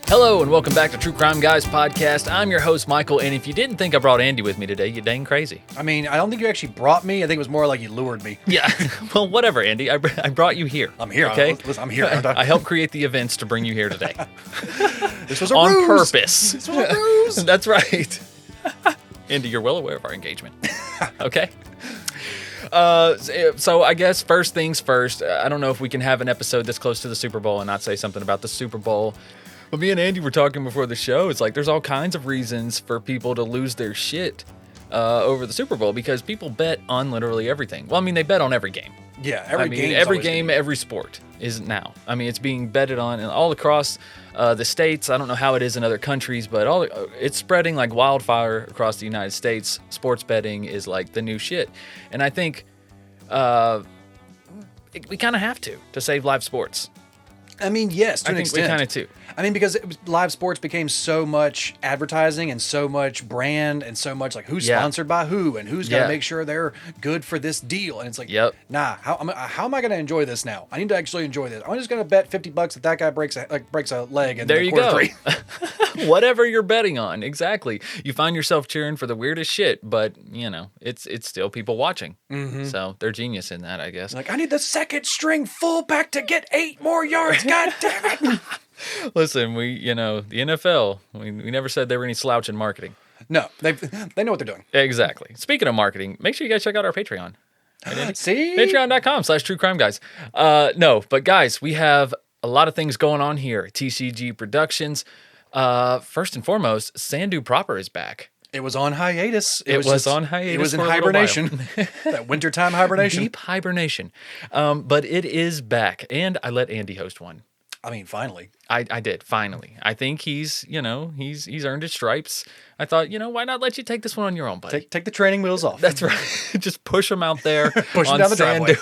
Hello and welcome back to True Crime Guys Podcast. I'm your host, Michael, and if you didn't think I brought Andy with me today, you're dang crazy. I mean, I don't think you actually brought me. I think it was more like you lured me. Yeah, well, whatever, Andy. I brought you here. I'm here. Okay? Listen, I'm here. I helped create the events to bring you here today. This was a On ruse. purpose. This was a ruse. That's right. Andy, you're well aware of our engagement. Okay? So I guess first things first, I don't know if we can have an episode this close to the Super Bowl and not say something about the Super Bowl. But me and Andy were talking before the show. It's like there's all kinds of reasons for people to lose their shit over the Super Bowl because people bet on literally everything. Well, I mean, they bet on every game. Yeah, Every game, every sport is now. I mean, it's being betted on and all across the states. I don't know how it is in other countries, but it's spreading like wildfire across the United States. Sports betting is like the new shit. And I think we kind of have to save live sports. I mean, yes, to I an think extent. we kind of do. I mean, because live sports became so much advertising and so much brand and so much like who's sponsored by who and who's got to make sure they're good for this deal. And it's like, nah, how am I going to enjoy this now? I need to actually enjoy this. I'm just going to bet $50 that guy breaks a leg in there the you quarter go. three. Whatever you're betting on, exactly. You find yourself cheering for the weirdest shit, but you know it's still people watching. Mm-hmm. So they're genius in that, I guess. Like I need the second string fullback to get 8 more yards. God damn it! Listen, the NFL, we never said they were any slouch in marketing. No, they know what they're doing. Exactly. Speaking of marketing, make sure you guys check out our Patreon. Right, See? Patreon.com/TrueCrimeGuys. No, but guys, we have a lot of things going on here at TCG Productions. First and foremost, Sandu Proper is back. It was on hiatus. It was on hiatus. It was in for a little hibernation. That wintertime hibernation. Deep hibernation. But it is back. And I let Andy host one. I mean, finally. I did, finally. I think he's earned his stripes. I thought, why not let you take this one on your own, buddy? Take the training wheels off. That's right. Just push him out there. Push him down the driveway.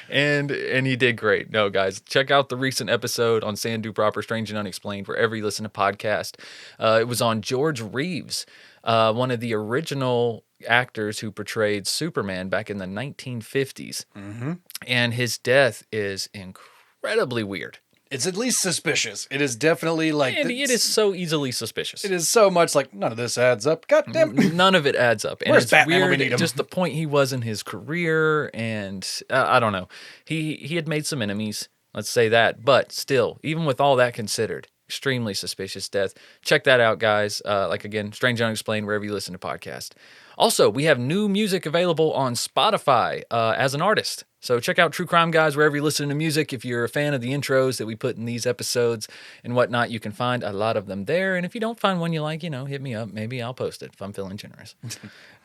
And he did great. No, guys, check out the recent episode on Sandu Proper, Strange and Unexplained, wherever you listen to podcast. It was on George Reeves, one of the original actors who portrayed Superman back in the 1950s. Mm-hmm. And his death is incredibly weird. It's at least suspicious. It is definitely like... Andy, it is so easily suspicious. It is so much like, none of this adds up. God damn it. None of it adds up. And Where's it's Batman when we weird, need him? just the point he was in his career, and I don't know. He had made some enemies, let's say that. But still, even with all that considered, extremely suspicious death. Check that out, guys. Again, Strange and Unexplained, wherever you listen to podcasts. Also, we have new music available on Spotify as an artist. So check out True Crime Guys wherever you listen to music. If you're a fan of the intros that we put in these episodes and whatnot, you can find a lot of them there. And if you don't find one you like, hit me up. Maybe I'll post it if I'm feeling generous.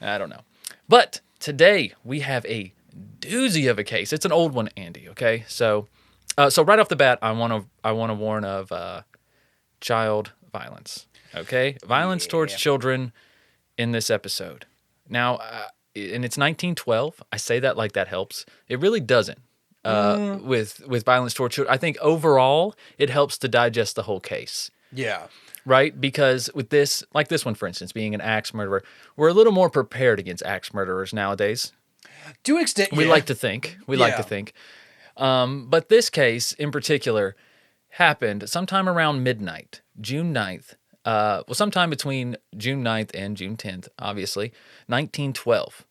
I don't know. But today we have a doozy of a case. It's an old one, Andy, okay? So right off the bat, I want to warn of child violence, okay? Violence towards children in this episode. Now, and it's 1912. I say that like that helps. It really doesn't with violence towards children. I think overall, it helps to digest the whole case. Yeah. Right? Because with this, like this one, for instance, being an axe murderer, we're a little more prepared against axe murderers nowadays. To an extent, We like to think. But this case in particular happened sometime around midnight, June 9th. Sometime between June 9th and June 10th, obviously, 1912.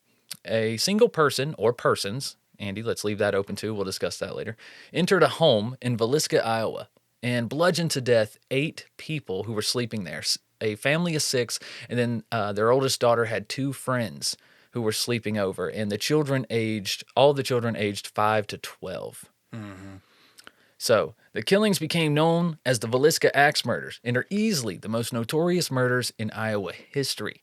A single person or persons, Andy, let's leave that open too, we'll discuss that later, entered a home in Villisca, Iowa, and bludgeoned to death 8 people who were sleeping there. A family of 6, and then their oldest daughter had 2 friends who were sleeping over, and all the children aged 5 to 12. Mm-hmm. So, the killings became known as the Villisca Ax Murders and are easily the most notorious murders in Iowa history.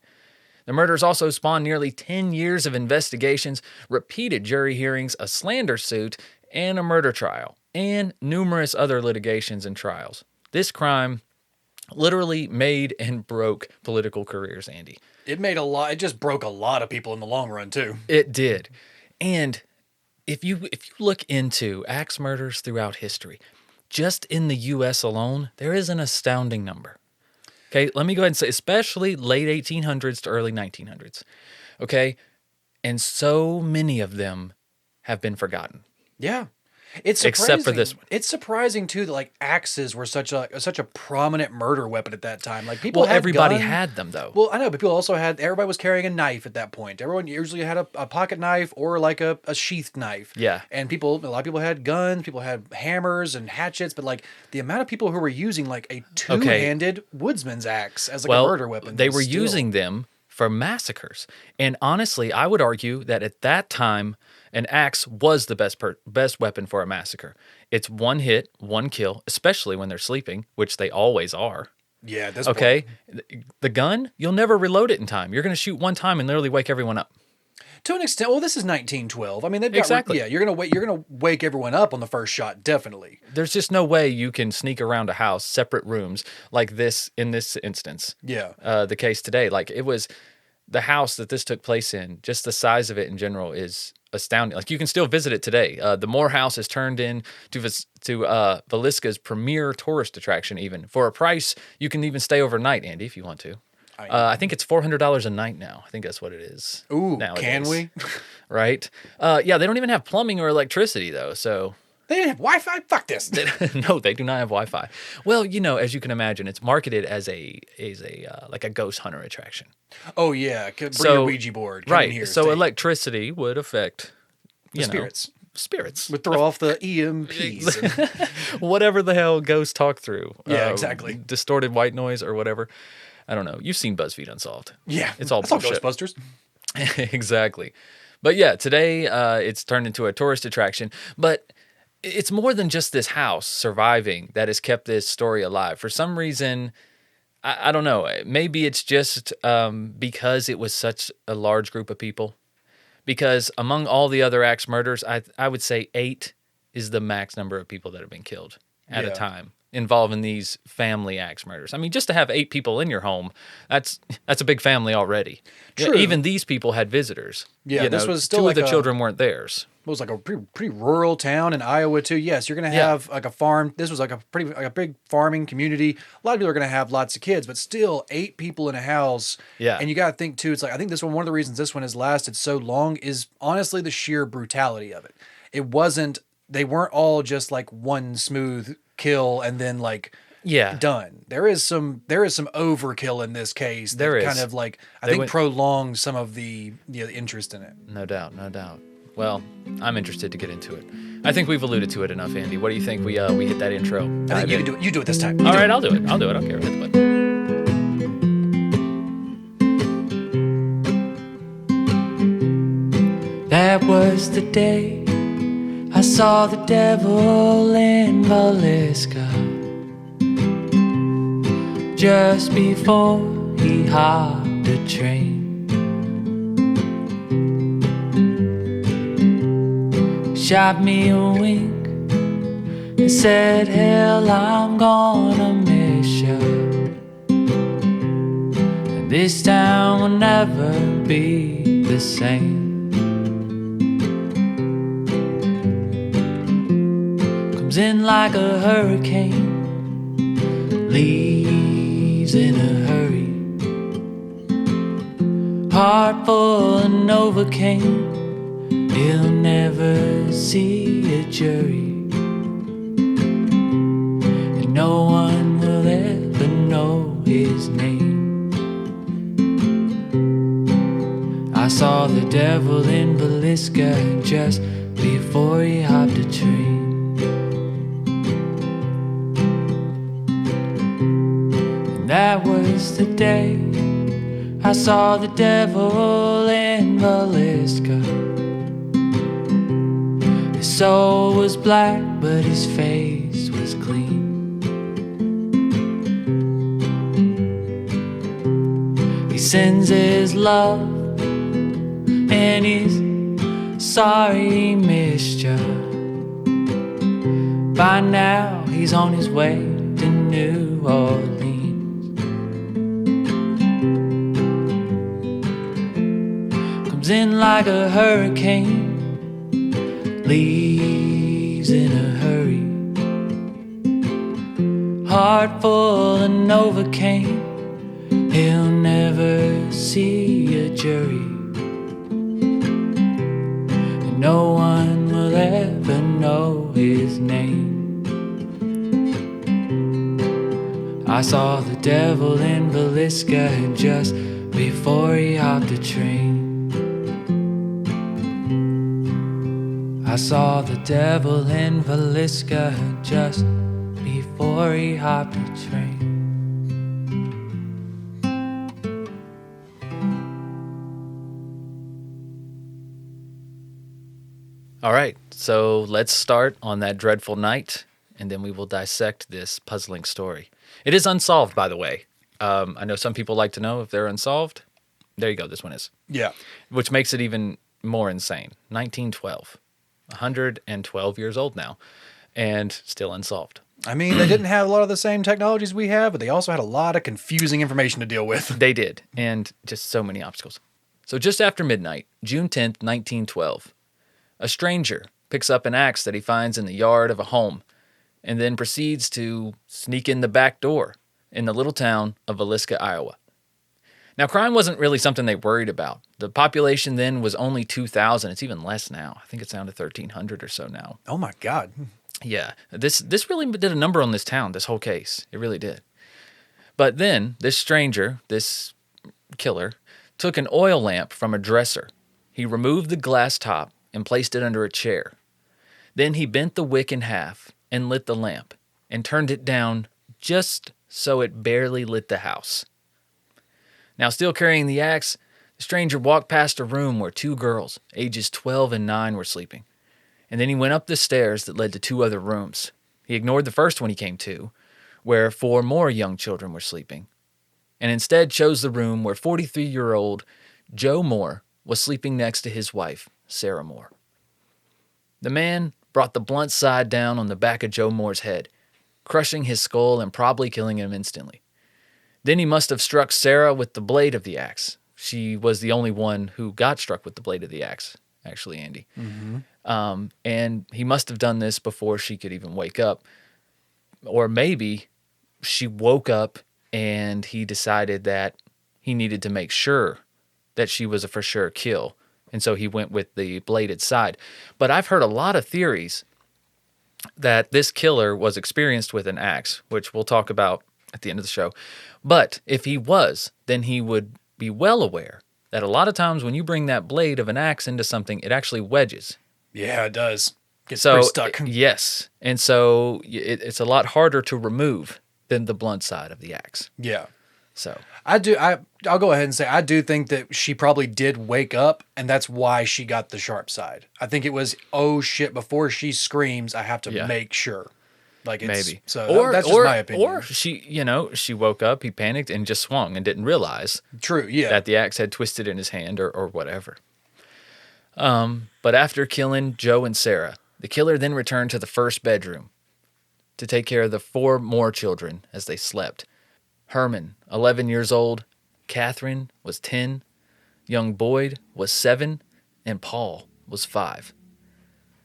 The murders also spawned nearly 10 years of investigations, repeated jury hearings, a slander suit, and a murder trial, and numerous other litigations and trials. This crime literally made and broke political careers, Andy. It just broke a lot of people in the long run, too. It did. And if you look into axe murders throughout history, just in the U.S. alone, there is an astounding number. Okay, let me go ahead and say, especially late 1800s to early 1900s. Okay, and so many of them have been forgotten. Yeah. It's except for this one. It's surprising too that like axes were such a prominent murder weapon at that time. Like people, everybody had them though. Well, I know, but people also everybody was carrying a knife at that point. Everyone usually had a pocket knife or like a sheathed knife. Yeah, and a lot of people had guns. People had hammers and hatchets, but like the amount of people who were using like a two-handed woodsman's axe as like a murder weapon, they were using them for massacres. And honestly, I would argue that at that time, an axe was the best weapon for a massacre. It's one hit, one kill, especially when they're sleeping, which they always are. Yeah, that's okay. The gun, you'll never reload it in time. You're going to shoot one time and literally wake everyone up. To an extent, well, this is 1912. I mean, they've got exactly. Yeah, you're gonna wake everyone up on the first shot, definitely. There's just no way you can sneak around a house, separate rooms like this in this instance. Yeah. The case today, like it was the house that this took place in. Just the size of it in general is astounding. Like you can still visit it today. The Moore House is turned in to Villisca's premier tourist attraction. Even for a price, you can even stay overnight, Andy, if you want to. I think it's $400 a night now. I think that's what it is. Ooh, nowadays. Can we? Right? Yeah, they don't even have plumbing or electricity though. So they didn't have Wi-Fi. Fuck this. No, they do not have Wi-Fi. Well, as you can imagine, it's marketed as a like a ghost hunter attraction. Oh yeah, bring your Ouija board. Come right. In here, so electricity would affect the spirits. Spirits would throw off the EMPs. Whatever the hell ghosts talk through. Yeah, exactly. Distorted white noise or whatever. I don't know. You've seen BuzzFeed Unsolved. Yeah. It's all bullshit. Ghostbusters. Exactly. But yeah, today it's turned into a tourist attraction. But it's more than just this house surviving that has kept this story alive. For some reason, I don't know. Maybe it's just because it was such a large group of people. Because among all the other axe murders, I would say 8 is the max number of people that have been killed at a time involving these family axe murders. I mean, just to have 8 people in your home, that's a big family already. True. Even these people had visitors. Yeah, this was still 2 like of the children weren't theirs. It was like a pretty rural town in Iowa too. Yes, you're going to have like a farm. This was like a big farming community. A lot of people are going to have lots of kids, but still 8 people in a house. Yeah. And you got to think too, it's like, I think one of the reasons this one has lasted so long is honestly the sheer brutality of it. They weren't all just like one smooth kill and then like done. There is some overkill in this case. There is kind of like I think prolongs some of the interest in it. No doubt. Well, I'm interested to get into it. I think we've alluded to it enough, Andy. What do you think we hit that intro? I think you can do it. You do it this time. All right, I'll do it. I don't care. Hit the button. That was the day I saw the devil in Villisca, just before he hopped a train. Shot me a wink and said, hell, I'm gonna miss you, and this town will never be the same. Comes in like a hurricane, leaves in a hurry, heart full of Novocaine. He'll never see a jury, and no one will ever know his name. I saw the devil in Villisca just before he hopped a train. And that was the day I saw the devil in Villisca. His soul was black, but his face was clean. He sends his love, and he's sorry he missed you. By now, he's on his way to New Orleans. Comes in like a hurricane, leaves in a hurry, heart full of Novocaine. He'll never see a jury, and no one will ever know his I saw the devil in Villisca just before he hopped a train. I saw the devil in Villisca just before he hopped a train. All right, so let's start on that dreadful night, and then we will dissect this puzzling story. It is unsolved, by the way. I know some people like to know if they're unsolved. There you go, this one is. Yeah. Which makes it even more insane. 1912. 112 years old now, and still unsolved. I mean, they didn't have a lot of the same technologies we have, but they also had a lot of confusing information to deal with. They did, and just so many obstacles. So just after midnight, June 10th, 1912, a stranger picks up an axe that he finds in the yard of a home and then proceeds to sneak in the back door in the little town of Villisca, Iowa. Now, crime wasn't really something they worried about. The population then was only 2,000. It's even less now. I think it's down to 1,300 or so now. Oh, my God. Yeah, this really did a number on this town, this whole case. It really did. But then this stranger, this killer, took an oil lamp from a dresser. He removed the glass top and placed it under a chair. Then he bent the wick in half and lit the lamp and turned it down just so it barely lit the house. Now, still carrying the axe, the stranger walked past a room where two girls, ages 12 and 9, were sleeping. And then he went up the stairs that led to two other rooms. He ignored the first one he came to, where 4 more young children were sleeping, and instead chose the room where 43-year-old Joe Moore was sleeping next to his wife, Sarah Moore. The man brought the blunt side down on the back of Joe Moore's head, crushing his skull and probably killing him instantly. Then he must have struck Sarah with the blade of the axe. She was the only one who got struck with the blade of the axe, actually, Andy. Mm-hmm. And he must have done this before she could even wake up. Or maybe she woke up and he decided that he needed to make sure that she was a for sure kill. And so he went with the bladed side. But I've heard a lot of theories that this killer was experienced with an axe, which we'll talk about at the end of the show. But if he was, then he would be well aware that a lot of times when you bring that blade of an axe into something, it actually wedges. Yeah, it does. Gets pretty stuck. Yes. And so it's a lot harder to remove than the blunt side of the axe. Yeah. So I'll go ahead and say I do think that she probably did wake up, and that's why she got the sharp side. I think it was, oh shit, before she screams, I have to make sure. Like it's, maybe. So that's just my opinion. Or she woke up, he panicked and just swung and didn't realize that the axe had twisted in his hand or whatever. But after killing Joe and Sarah, the killer then returned to the first bedroom to take care of the 4 more children as they slept. Herman, 11 years old, Catherine was 10, young Boyd was 7, and Paul was 5.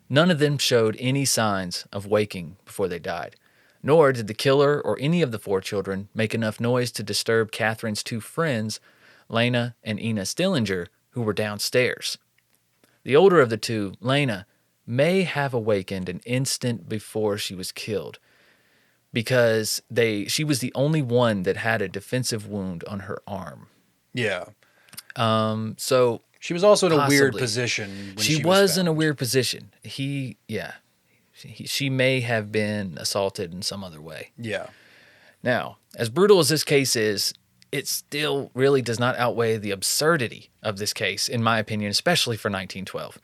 None of them showed any signs of waking before they died, nor did the killer or any of the 4 children make enough noise to disturb Catherine's 2 friends, Lena and Ina Stillinger, who were downstairs. The older of the 2, Lena, may have awakened an instant before she was killed, because she was the only one that had a defensive wound on her arm. Yeah. So she was also in a weird position. When she was in a weird position. She may have been assaulted in some other way. Yeah. Now, as brutal as this case is, it still really does not outweigh the absurdity of this case, in my opinion, especially for 1912.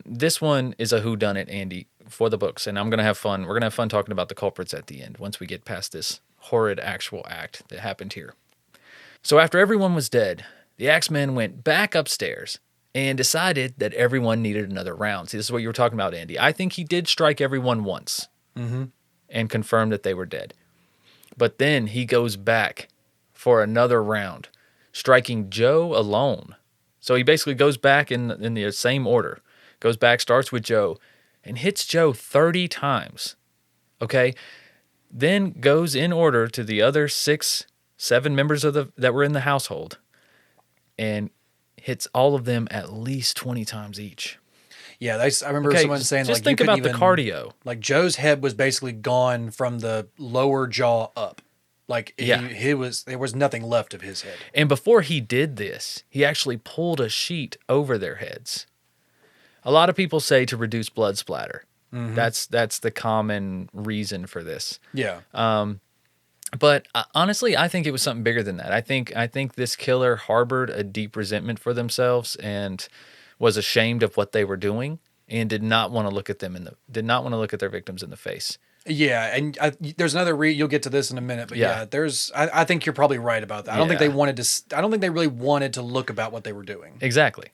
This one is a whodunit, Andy, for the books, and I'm going to have fun. We're going to have fun talking about the culprits at the end once we get past this horrid actual act that happened here. So after everyone was dead, the Axemen went back upstairs and decided that everyone needed another round. See, this is what you were talking about, Andy. I think he did strike everyone once and confirmed that they were dead. But then he goes back for another round, striking Joe alone. So he basically goes back in the same order. Goes back, starts with Joe, and hits Joe 30 times. Okay? Then goes in order to the other 6, 7 members that were in the household and hits all of them at least 20 times each. Yeah, I remember someone saying, just think about the cardio. Like Joe's head was basically gone from the lower jaw up. Like there was nothing left of his head. And before he did this, he actually pulled a sheet over their heads. A lot of people say to reduce blood splatter. Mm-hmm. That's the common reason for this. Yeah. But honestly, I think it was something bigger than that. I think this killer harbored a deep resentment for themselves and was ashamed of what they were doing and did not want to look at their victims in the face. Yeah, and there's another you'll get to this in a minute, but I think you're probably right about that. I don't think they really wanted to look about what they were doing. Exactly.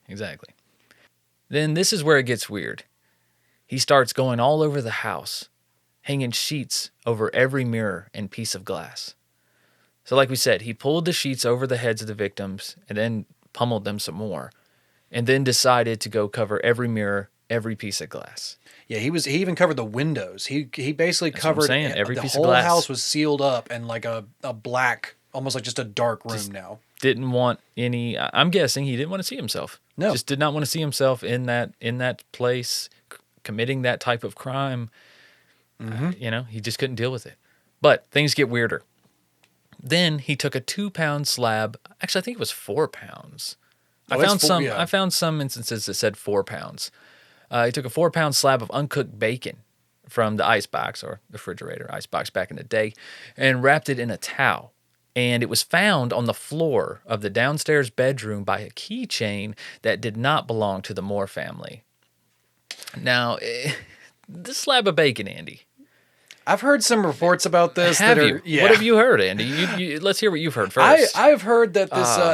Then this is where it gets weird. He starts going all over the house, hanging sheets over every mirror and piece of glass. So like we said, he pulled the sheets over the heads of the victims and then pummeled them some more, and then decided to go cover every mirror, every piece of glass. Yeah, he even covered the windows. He basically covered every the piece whole of glass. house was sealed up and like a black, almost like just a dark room now. Didn't want any. I'm guessing he didn't want to see himself. No, just did not want to see himself in that place committing that type of crime. Mm-hmm. He just couldn't deal with it. But things get weirder. Then he took a 2-pound slab. Actually, I think it was 4 pounds. I found some instances that said 4 pounds. He took a 4-pound slab of uncooked bacon from the icebox or refrigerator icebox back in the day and wrapped it in a towel. And it was found on the floor of the downstairs bedroom by a keychain that did not belong to the Moore family. Now, this slab of bacon, Andy. I've heard some reports about this. Have you? Yeah. What have you heard, Andy? You, let's hear what you've heard first. I've heard that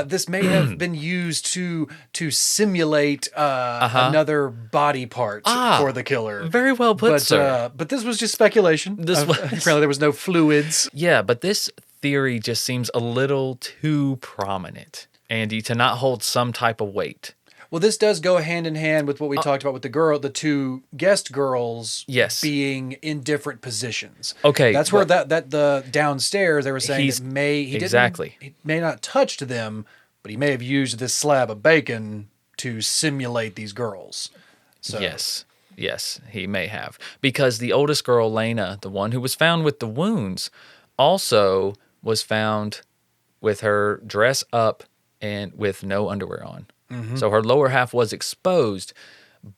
this may have been used to simulate another body part for the killer. Very well put, sir. But this was just speculation. Apparently there was no fluids. Yeah, but this theory just seems a little too prominent, Andy, to not hold some type of weight. Well, this does go hand in hand with what we talked about with the two guest girls being in different positions. Okay. That's where the downstairs, they were saying he may not touched them, but he may have used this slab of bacon to simulate these girls. So. Yes, he may have. Because the oldest girl, Lena, the one who was found with the wounds, also was found with her dress up and with no underwear on. Mm-hmm. So her lower half was exposed,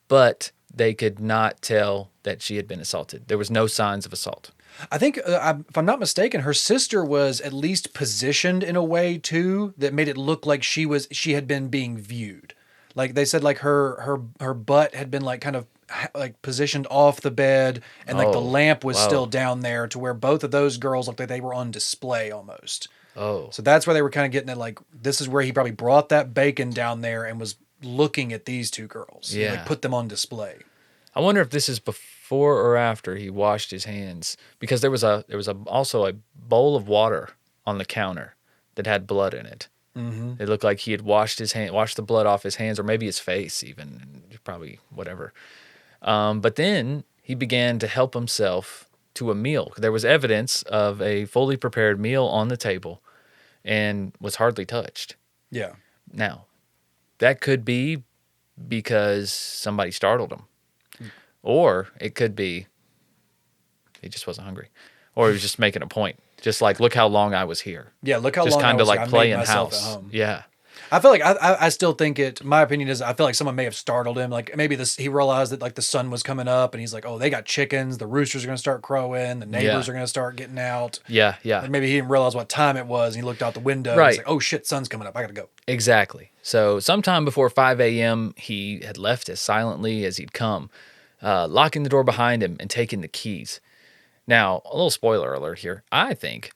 but they could not tell that she had been assaulted. There was no signs of assault. I think, if I'm not mistaken, her sister was at least positioned in a way too that made it look like she had been being viewed. Like they said, like her butt had been like kind of like positioned off the bed, and like the lamp was still down there to where both of those girls looked like they were on display almost. Oh. So that's where they were kind of getting at, like, this is where he probably brought that bacon down there and was looking at these two girls. Yeah. Like, put them on display. I wonder if this is before or after he washed his hands, because there was also a bowl of water on the counter that had blood in it. Mm-hmm. It looked like he had washed the blood off his hands, or maybe his face even, probably whatever. But then he began to help himself to a meal. There was evidence of a fully prepared meal on the table and was hardly touched. Yeah. Now, that could be because somebody startled him. Or it could be he just wasn't hungry. Or he was just making a point. Just like, look how long I was here. Yeah, look how just long I was here. Just kind of like playing house. house. Yeah. I feel like I still think my opinion is I feel like someone may have startled him. Like maybe he realized that like the sun was coming up and he's like, oh, they got chickens. The roosters are going to start crowing. The neighbors are going to start getting out. Yeah. And maybe he didn't realize what time it was. And he looked out the window. Right. And he's like, oh shit, sun's coming up. I got to go. Exactly. So sometime before 5 a.m., he had left as silently as he'd come, locking the door behind him and taking the keys. Now, a little spoiler alert here. I think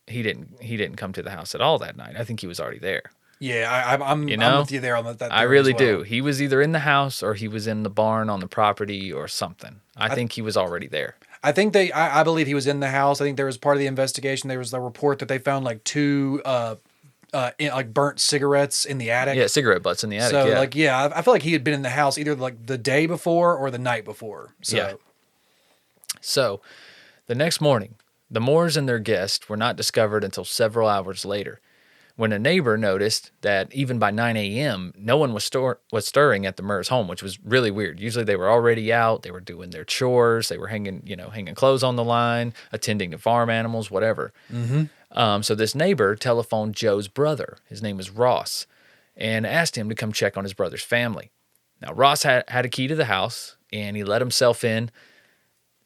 he didn't come to the house at all that night. I think he was already there. Yeah, I'm with you there on that. I really do. He was either in the house or he was in the barn on the property or something. I think he was already there. I think I believe he was in the house. I think there was part of the investigation. There was the report that they found like two like burnt cigarettes in the attic. Yeah, cigarette butts in the attic. So I feel like he had been in the house either like the day before or the night before. So. Yeah. So the next morning, the Moores and their guest were not discovered until several hours later, when a neighbor noticed that even by 9 a.m., no one was stirring at the Murders' home, which was really weird. Usually they were already out. They were doing their chores. They were hanging clothes on the line, attending to farm animals, whatever. Mm-hmm. So this neighbor telephoned Joe's brother. His name was Ross, and asked him to come check on his brother's family. Now, Ross had a key to the house, and he let himself in.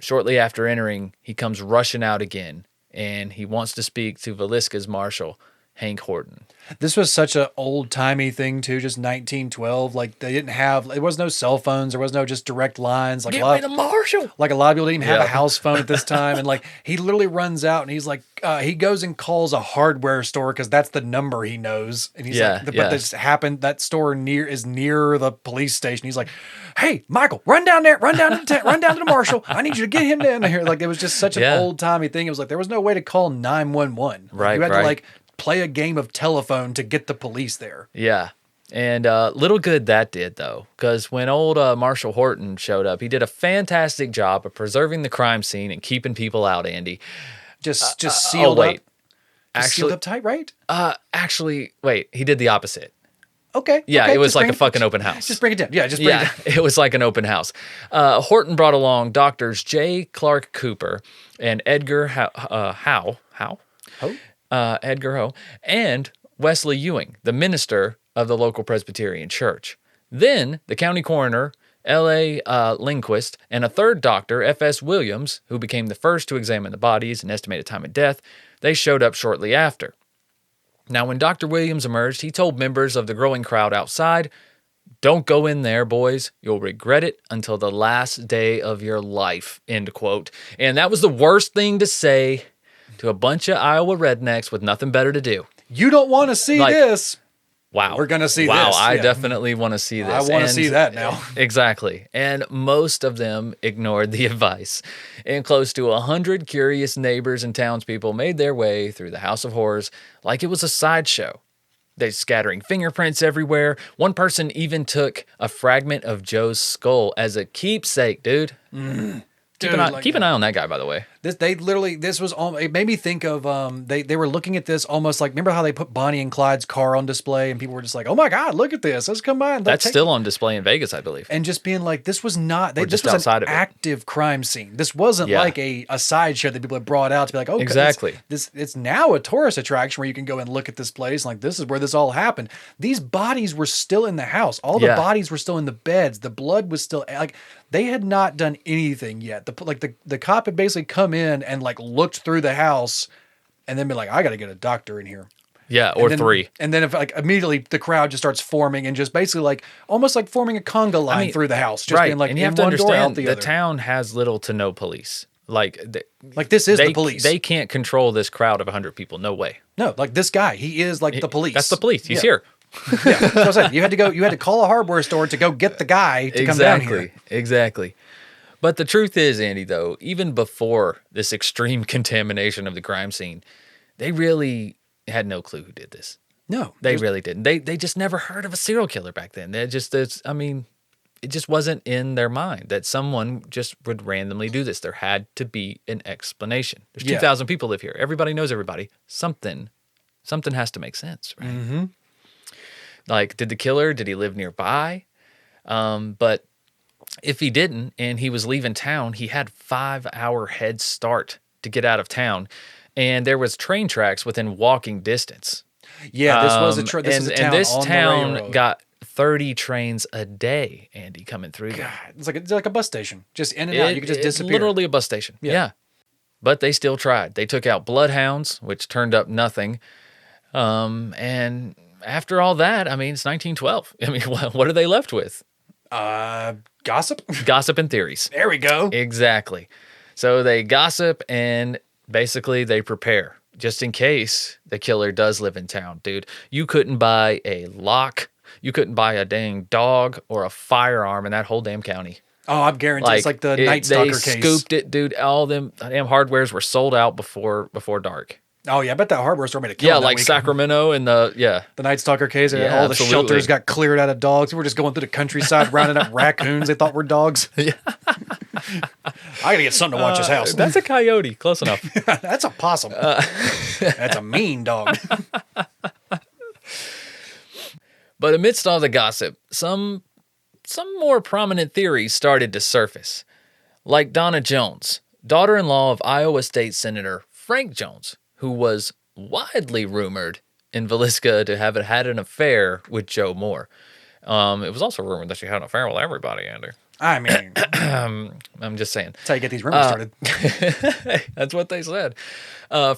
Shortly after entering, he comes rushing out again, and he wants to speak to Villisca's marshal, Hank Horton. This was such an old-timey thing, too, just 1912. Like, they didn't have, there was no cell phones. There was no just direct lines. Like, Get me the marshal! Like, a lot of people didn't even have a house phone at this time. And, like, he literally runs out, and he's like, he goes and calls a hardware store because that's the number he knows. And he's like, but this happened, that store is near the police station. He's like, hey, Michael, run down there, run down to the marshal. I need you to get him down here. Like, it was just such an old-timey thing. It was like, there was no way to call 911. Right, you had to, like, play a game of telephone to get the police there. Yeah. And little good that did, though, because when old Marshal Horton showed up, he did a fantastic job of preserving the crime scene and keeping people out, Andy. Just sealed up? Actually, sealed up tight, right? Actually, wait, he did the opposite. Okay. Yeah, okay, it was like a fucking open house. Just bring it down. Yeah, just bring it down. It was like an open house. Horton brought along doctors J. Clark Cooper and Edgar Edgar Ho, and Wesley Ewing, the minister of the local Presbyterian church. Then the county coroner, L.A. Lindquist, and a third doctor, F.S. Williams, who became the first to examine the bodies and estimated time of death, they showed up shortly after. Now, when Dr. Williams emerged, he told members of the growing crowd outside, "Don't go in there, boys. You'll regret it until the last day of your life," end quote. And that was the worst thing to say to a bunch of Iowa rednecks with nothing better to do. You don't want to see this. Wow. We're going to see this. Wow, I definitely want to see this. I want to see that now. Exactly. And most of them ignored the advice. And close to 100 curious neighbors and townspeople made their way through the House of Horrors like it was a sideshow. They scattering fingerprints everywhere. One person even took a fragment of Joe's skull as a keepsake, dude. Keep an eye on that guy, by the way. It made me think of, they were looking at this almost like, remember how they put Bonnie and Clyde's car on display and people were just like, oh my God, look at this. Let's come by. And that's still on display in Vegas, I believe. And just being like, this was not, this was an active crime scene. This wasn't like a sideshow that people had brought out to be like, oh, exactly. It's now a tourist attraction where you can go and look at this place. Like, this is where this all happened. These bodies were still in the house. All the bodies were still in the beds. The blood was still, like, they had not done anything yet. The cop had basically come in and like looked through the house and then be like, I got to get a doctor in here. Yeah, or three. And then if like immediately the crowd just starts forming and just basically like almost like forming a conga line through the house. Just being like, and you have to understand the town has little to no police. Like this is the police. They can't control this crowd of 100 people. No way. No, like this guy, he is like the police. That's the police. He's here. Yeah, that's what I said. You had to call a hardware store to go get the guy to come down here. Exactly. But the truth is, Andy, though, even before this extreme contamination of the crime scene, they really had no clue who did this. No, they really didn't. They just never heard of a serial killer back then. It just wasn't in their mind that someone just would randomly do this. There had to be an explanation. There's 2,000 people live here. Everybody knows everybody. Something has to make sense, right? Mm-hmm. Like, did he live nearby? But if he didn't and he was leaving town, he had 5-hour head start to get out of town. And there was train tracks within walking distance. Yeah, this was a town. And this town got 30 trains a day, Andy, coming through there. God, it's like a bus station. Just in and out. You could just disappear. It's literally a bus station. Yeah. But they still tried. They took out bloodhounds, which turned up nothing. And after all that, I mean, it's 1912. I mean, what are they left with? Gossip? Gossip and theories. There we go. Exactly. So they gossip and basically they prepare just in case the killer does live in town, dude. You couldn't buy a lock. You couldn't buy a dang dog or a firearm in that whole damn county. Oh, I'm guaranteed. It's like the Night Stalker case. They scooped it, dude. All them damn hardwares were sold out before dark. Oh, yeah. I bet that hardware store made a kill. Yeah, like Sacramento and the Night Stalker case. Yeah, all the shelters got cleared out of dogs. We were just going through the countryside, rounding up raccoons they thought were dogs. Yeah. I got to get something to watch this house. That's a coyote. Close enough. That's a possum. That's a mean dog. But amidst all the gossip, some more prominent theories started to surface. Like Donna Jones, daughter-in-law of Iowa State Senator Frank Jones, who was widely rumored in Villisca to have had an affair with Joe Moore. It was also rumored that she had an affair with everybody, Andy. I mean, I'm just saying. that's how you get these rumors started. That's what they said.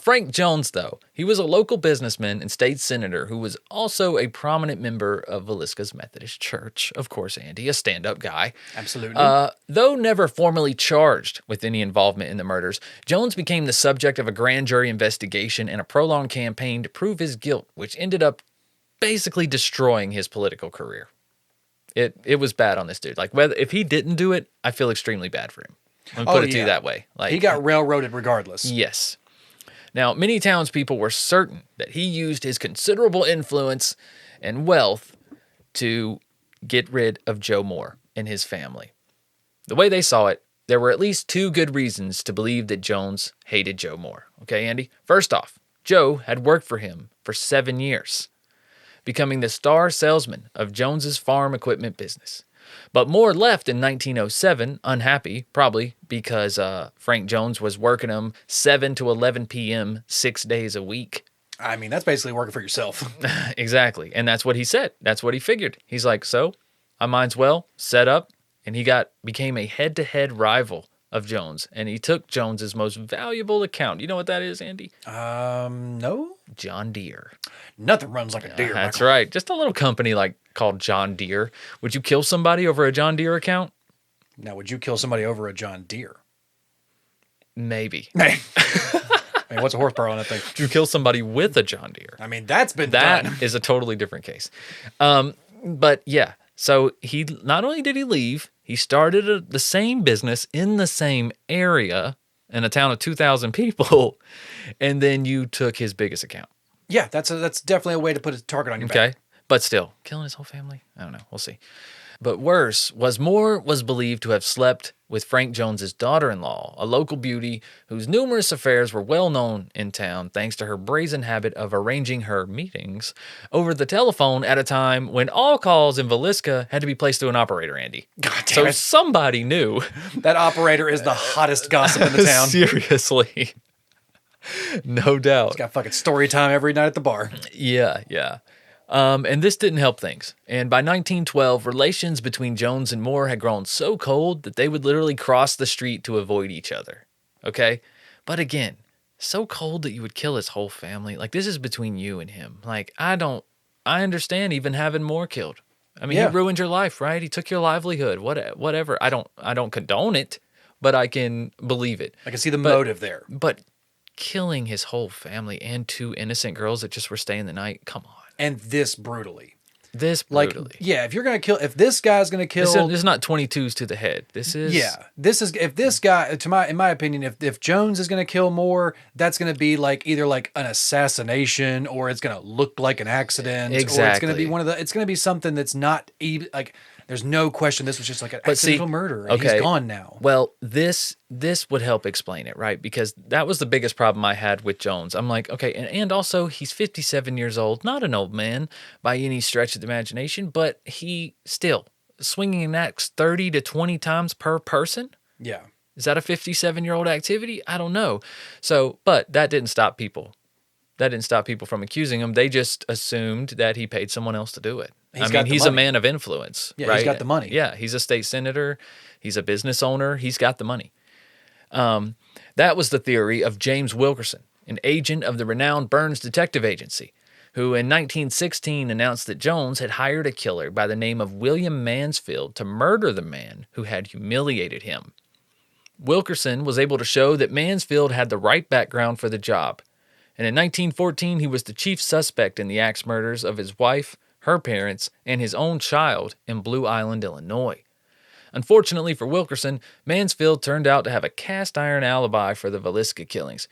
Frank Jones, though, he was a local businessman and state senator who was also a prominent member of Villisca's Methodist Church. Of course, Andy, a stand-up guy. Absolutely. Though never formally charged with any involvement in the murders, Jones became the subject of a grand jury investigation and a prolonged campaign to prove his guilt, which ended up basically destroying his political career. It was bad on this dude. Like, if he didn't do it, I feel extremely bad for him. Let me put it to you that way. Like, he got railroaded regardless. Yes. Now, many townspeople were certain that he used his considerable influence and wealth to get rid of Joe Moore and his family. The way they saw it, there were at least two good reasons to believe that Jones hated Joe Moore. Okay, Andy? First off, Joe had worked for him for 7 years, becoming the star salesman of Jones's farm equipment business. But Moore left in 1907, unhappy, probably because Frank Jones was working him 7 to 11 p.m. 6 days a week. I mean, that's basically working for yourself. Exactly. And that's what he said. That's what he figured. He's like, so I might as well set up. And he became a head-to-head rival of Jones. And he took Jones's most valuable account. You know what that is, Andy? No. John Deere. Nothing runs like a deer. That's Michael. right. Just a little company called John Deere. Would you kill somebody over a John Deere account? Now, would you kill somebody over a John Deere? Maybe. I mean, what's a horsepower on that thing? Would you kill somebody with a John Deere? I mean, that's been That done. is a totally different case. But yeah, so he not only did he leave, he started the same business in the same area in a town of 2,000 people, and then you took his biggest account. Yeah, that's definitely a way to put a target on your back. Okay, but still, killing his whole family? I don't know. We'll see. But worse was Moore was believed to have slept with Frank Jones's daughter-in-law, a local beauty whose numerous affairs were well known in town thanks to her brazen habit of arranging her meetings over the telephone at a time when all calls in Villisca had to be placed to an operator, Andy. God damn So it. somebody knew. That operator is the hottest gossip in the town. Seriously. No doubt. He's got fucking story time every night at the bar. Yeah. And this didn't help things. And by 1912, relations between Jones and Moore had grown so cold that they would literally cross the street to avoid each other. Okay? But again, so cold that you would kill his whole family. Like, this is between you and him. Like, I understand even having Moore killed. I mean, Yeah. he ruined your life, right? He took your livelihood, whatever. I don't condone it, but I can believe it. I can see the motive there. But killing his whole family and two innocent girls that just were staying the night, come on. And this brutally. This Like, brutally. yeah, if this guy's going to kill... This is not 22s to the head. This is... Yeah, if this guy, in my opinion, if Jones is going to kill Moore, that's going to be like either like an assassination or it's going to look like an accident. Or it's going to be it's going to be something that's not even like, there's no question this was just like an accidental murder. And he's gone now. Well, this would help explain it, right? Because that was the biggest problem I had with Jones. I'm like, okay, and also he's 57 years old, not an old man by any stretch of the imagination, but he still swinging an axe 30 to 20 times per person. Yeah. Is that a 57-year-old activity? I don't know. So, but that didn't stop people. That didn't stop people from accusing him. They just assumed that he paid someone else to do it. He's a man of influence, yeah, right? He's got the money. Yeah, he's a state senator. He's a business owner. He's got the money. That was the theory of James Wilkerson, an agent of the renowned Burns Detective Agency, who in 1916 announced that Jones had hired a killer by the name of William Mansfield to murder the man who had humiliated him. Wilkerson was able to show that Mansfield had the right background for the job, and in 1914 he was the chief suspect in the axe murders of his wife, her parents, and his own child in Blue Island, Illinois. Unfortunately for Wilkerson, Mansfield turned out to have a cast-iron alibi for the Villisca killings.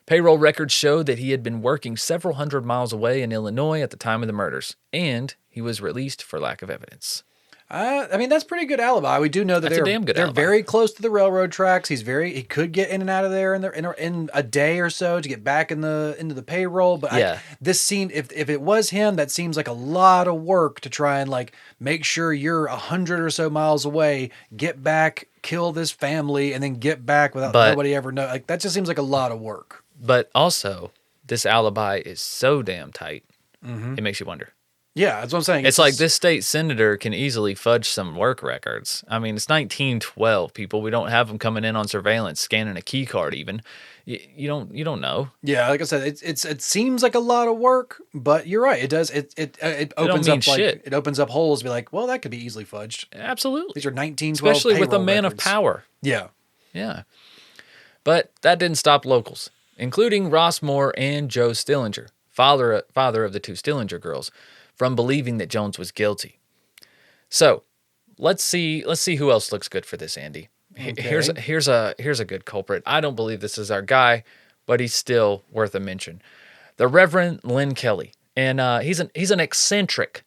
Payroll records showed that he had been working several hundred miles away in Illinois at the time of the murders, and he was released for lack of evidence. I mean, that's pretty good alibi. We do know that That's a damn good they're alibi. very close to the railroad tracks. He could get in and out of there in a day or so to get back into the payroll. But Yeah. this seemed, if it was him, that seems like a lot of work to try and like make sure you're 100 or so miles away, get back, kill this family, and then get back without nobody ever know. Like that just seems like a lot of work. But also, this alibi is so damn tight, it makes you wonder. Yeah, that's what I'm saying. It's like this state senator can easily fudge some work records. I mean, it's 1912, people. We don't have them coming in on surveillance, scanning a key card even. You don't know. Yeah, like I said, it seems like a lot of work, but you're right. It does. It opens up shit. It opens up holes. Be like, well, that could be easily fudged. Absolutely. These are 1912, especially with a man records. of power. Yeah, yeah. But that didn't stop locals, including Ross Moore and Joe Stillinger, father of the two Stillinger girls, from believing that Jones was guilty. So, let's see who else looks good for this, Andy. Okay. Here's a good culprit. I don't believe this is our guy, but he's still worth a mention. The Reverend Lynn Kelly, and he's an eccentric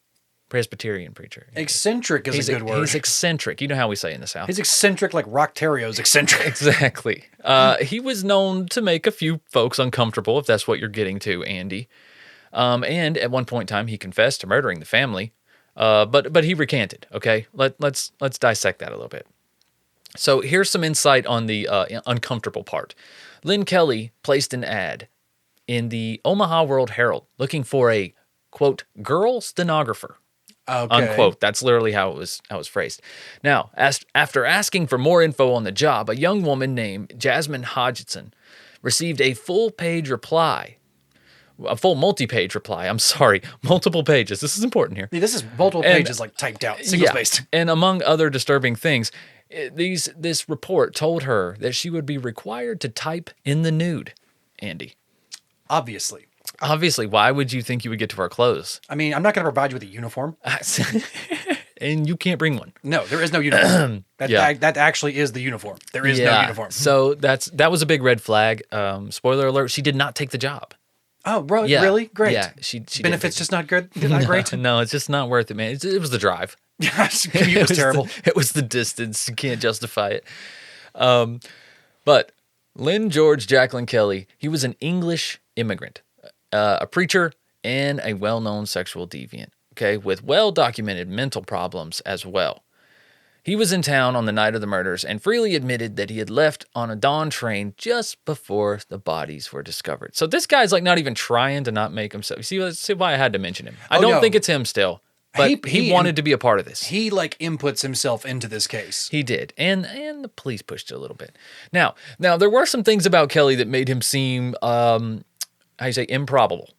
Presbyterian preacher. Eccentric is a good word. He's eccentric. You know how we say in the South. He's eccentric like Rockterio's eccentric. Exactly. He was known to make a few folks uncomfortable, if that's what you're getting to, Andy. And at one point in time, he confessed to murdering the family, but he recanted. Okay, let's dissect that a little bit. So here's some insight on the uncomfortable part. Lynn Kelly placed an ad in the Omaha World Herald looking for a, quote, girl stenographer. Okay. Unquote. That's literally how it was phrased. Now, after asking for more info on the job, a young woman named Jasmine Hodgson received a full multi-page reply. I'm sorry, multiple pages. This is important here. Yeah, this is multiple pages, like typed out, single-spaced. And among other disturbing things, this report told her that she would be required to type in the nude, Andy. Obviously, why would you think you would get to our clothes? I mean, I'm not going to provide you with a uniform. And you can't bring one. No, there is no uniform. That actually is the uniform. There is no uniform. So that was a big red flag. Spoiler alert, she did not take the job. Oh, bro, really? Great. Yeah, she benefits just not good. Not great. No, it's just not worth it, man. It was the drive. Commute was terrible. It was the distance. You can't justify it. But Lynn George Jacqueline Kelly, he was an English immigrant, a preacher, and a well-known sexual deviant. Okay, with well-documented mental problems as well. He was in town on the night of the murders and freely admitted that he had left on a dawn train just before the bodies were discovered. So this guy's like not even trying to not make himself. You see why I had to mention him. I don't think it's him still, but he wanted to be a part of this. He like inputs himself into this case. He did, and the police pushed it a little bit. Now there were some things about Kelly that made him seem, improbable.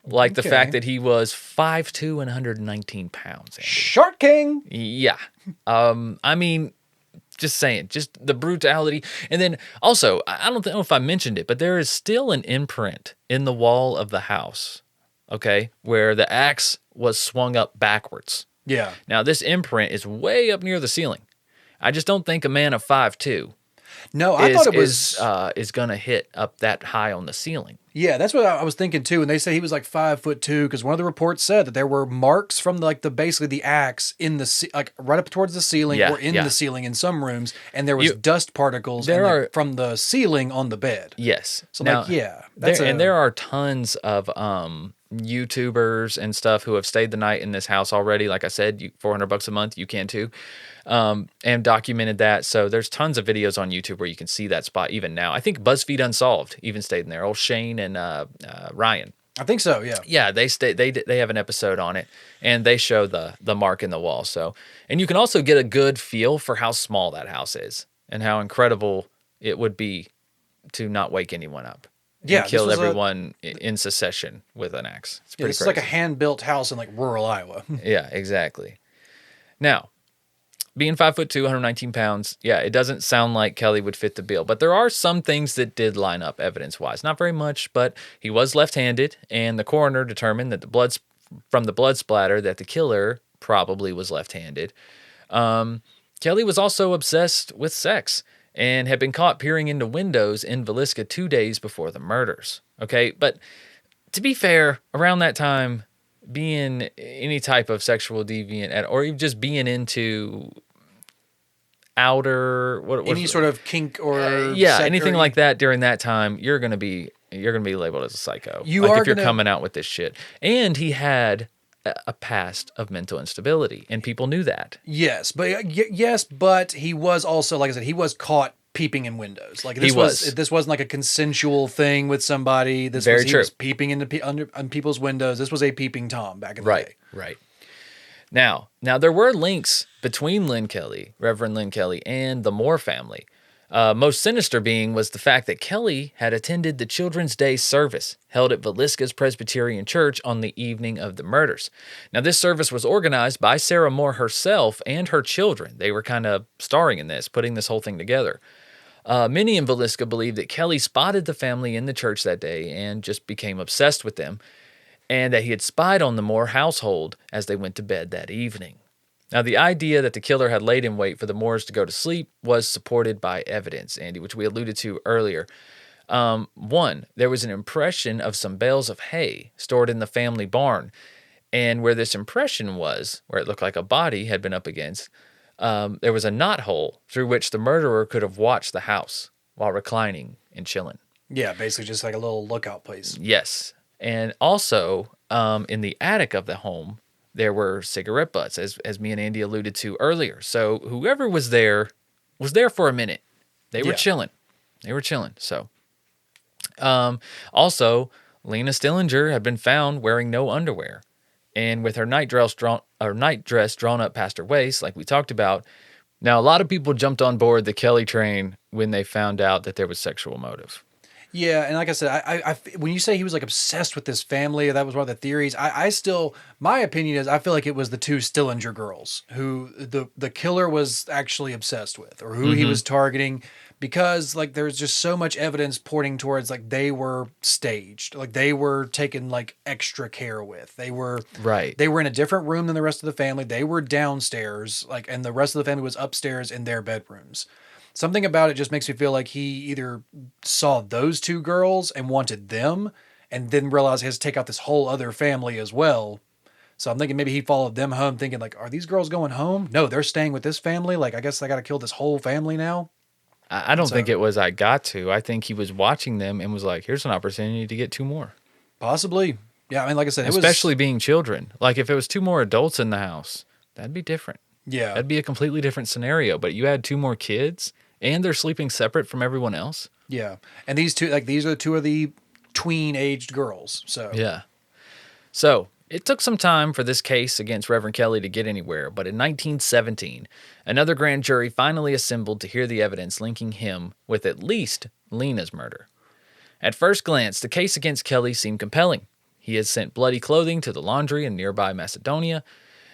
Like the fact that he was 5'2" and 119 pounds. Andy. Shark King. Yeah. I mean, just saying, just the brutality. And then also, I don't know if I mentioned it, but there is still an imprint in the wall of the house, okay, where the axe was swung up backwards. Yeah. Now, this imprint is way up near the ceiling. I just don't think a man of 5'2" I thought it was is going to hit up that high on the ceiling. Yeah, that's what I was thinking too. And they say he was like 5'2" because one of the reports said that there were marks from basically the axe in the like right up towards the ceiling or in the ceiling in some rooms, and there was dust particles from the ceiling on the bed. Yes. So now, there are tons of YouTubers and stuff who have stayed the night in this house already. Like I said, $400 a month, you can too. And documented that. So there's tons of videos on YouTube where you can see that spot even now. I think BuzzFeed Unsolved even stayed in there. Old Shane and Ryan. I think so. Yeah. Yeah, they have an episode on it, and they show the mark in the wall. So, and you can also get a good feel for how small that house is and how incredible it would be to not wake anyone up. Yeah, kill everyone in succession with an axe. It's pretty crazy. It's like a hand-built house in like rural Iowa. Yeah, exactly. Now, being 5'2", 119 pounds, it doesn't sound like Kelly would fit the bill. But there are some things that did line up evidence-wise. Not very much, but he was left-handed, and the coroner determined that from the blood splatter that the killer probably was left-handed. Kelly was also obsessed with sex and had been caught peering into windows in Villisca 2 days before the murders. Okay, but to be fair, around that time, being any type of sexual deviant or even just being into any sort of kink or anything like that during that time, you're gonna be labeled as a psycho. If you're coming out with this shit. And he had a past of mental instability, and people knew that. Yes, but he was also, like I said, he was caught peeping in windows. Like This wasn't like a consensual thing with somebody. He was peeping into on people's windows. This was a peeping Tom back in the day. Right. Now there were links between Lynn Kelly, Reverend Lynn Kelly, and the Moore family. Most sinister being was the fact that Kelly had attended the Children's Day service held at Villisca's Presbyterian Church on the evening of the murders. Now, this service was organized by Sarah Moore herself and her children. They were kind of starring in this, putting this whole thing together. Many in Villisca believed that Kelly spotted the family in the church that day and just became obsessed with them, and that he had spied on the Moore household as they went to bed that evening. Now, the idea that the killer had laid in wait for the Moores to go to sleep was supported by evidence, Andy, which we alluded to earlier. One, there was an impression of some bales of hay stored in the family barn, and where this impression was, where it looked like a body had been up against, there was a knothole through which the murderer could have watched the house while reclining and chilling. Yeah, basically just like a little lookout place. Yes. And also, in the attic of the home, there were cigarette butts, as me and Andy alluded to earlier. So whoever was there for a minute. They were chilling. So, also, Lena Stillinger had been found wearing no underwear, and with her nightdress drawn up past her waist, like we talked about. Now, a lot of people jumped on board the Kelly train when they found out that there was sexual motive. Yeah, and like I said, I when you say he was like obsessed with this family, that was one of the theories. I still, my opinion is, I feel like it was the two Stillinger girls who the killer was actually obsessed with, or who he was targeting, because like there's just so much evidence pointing towards like they were staged, like they were taken like extra care with. They were in a different room than the rest of the family. They were downstairs, like, and the rest of the family was upstairs in their bedrooms. Something about it just makes me feel like he either saw those two girls and wanted them, and then realized he has to take out this whole other family as well. So I'm thinking maybe he followed them home thinking like, are these girls going home? No, they're staying with this family. Like, I guess I got to kill this whole family now. I don't think it was I got to. I think he was watching them and was like, here's an opportunity to get two more. Possibly. Yeah, I mean, like I said, especially being children. Like if it was two more adults in the house, that'd be different. Yeah. That'd be a completely different scenario. But you had two more kids and they're sleeping separate from everyone else. Yeah. And these are two of the tween-aged girls. So yeah. So it took some time for this case against Reverend Kelly to get anywhere, but in 1917, another grand jury finally assembled to hear the evidence linking him with at least Lena's murder. At first glance, the case against Kelly seemed compelling. He had sent bloody clothing to the laundry in nearby Macedonia,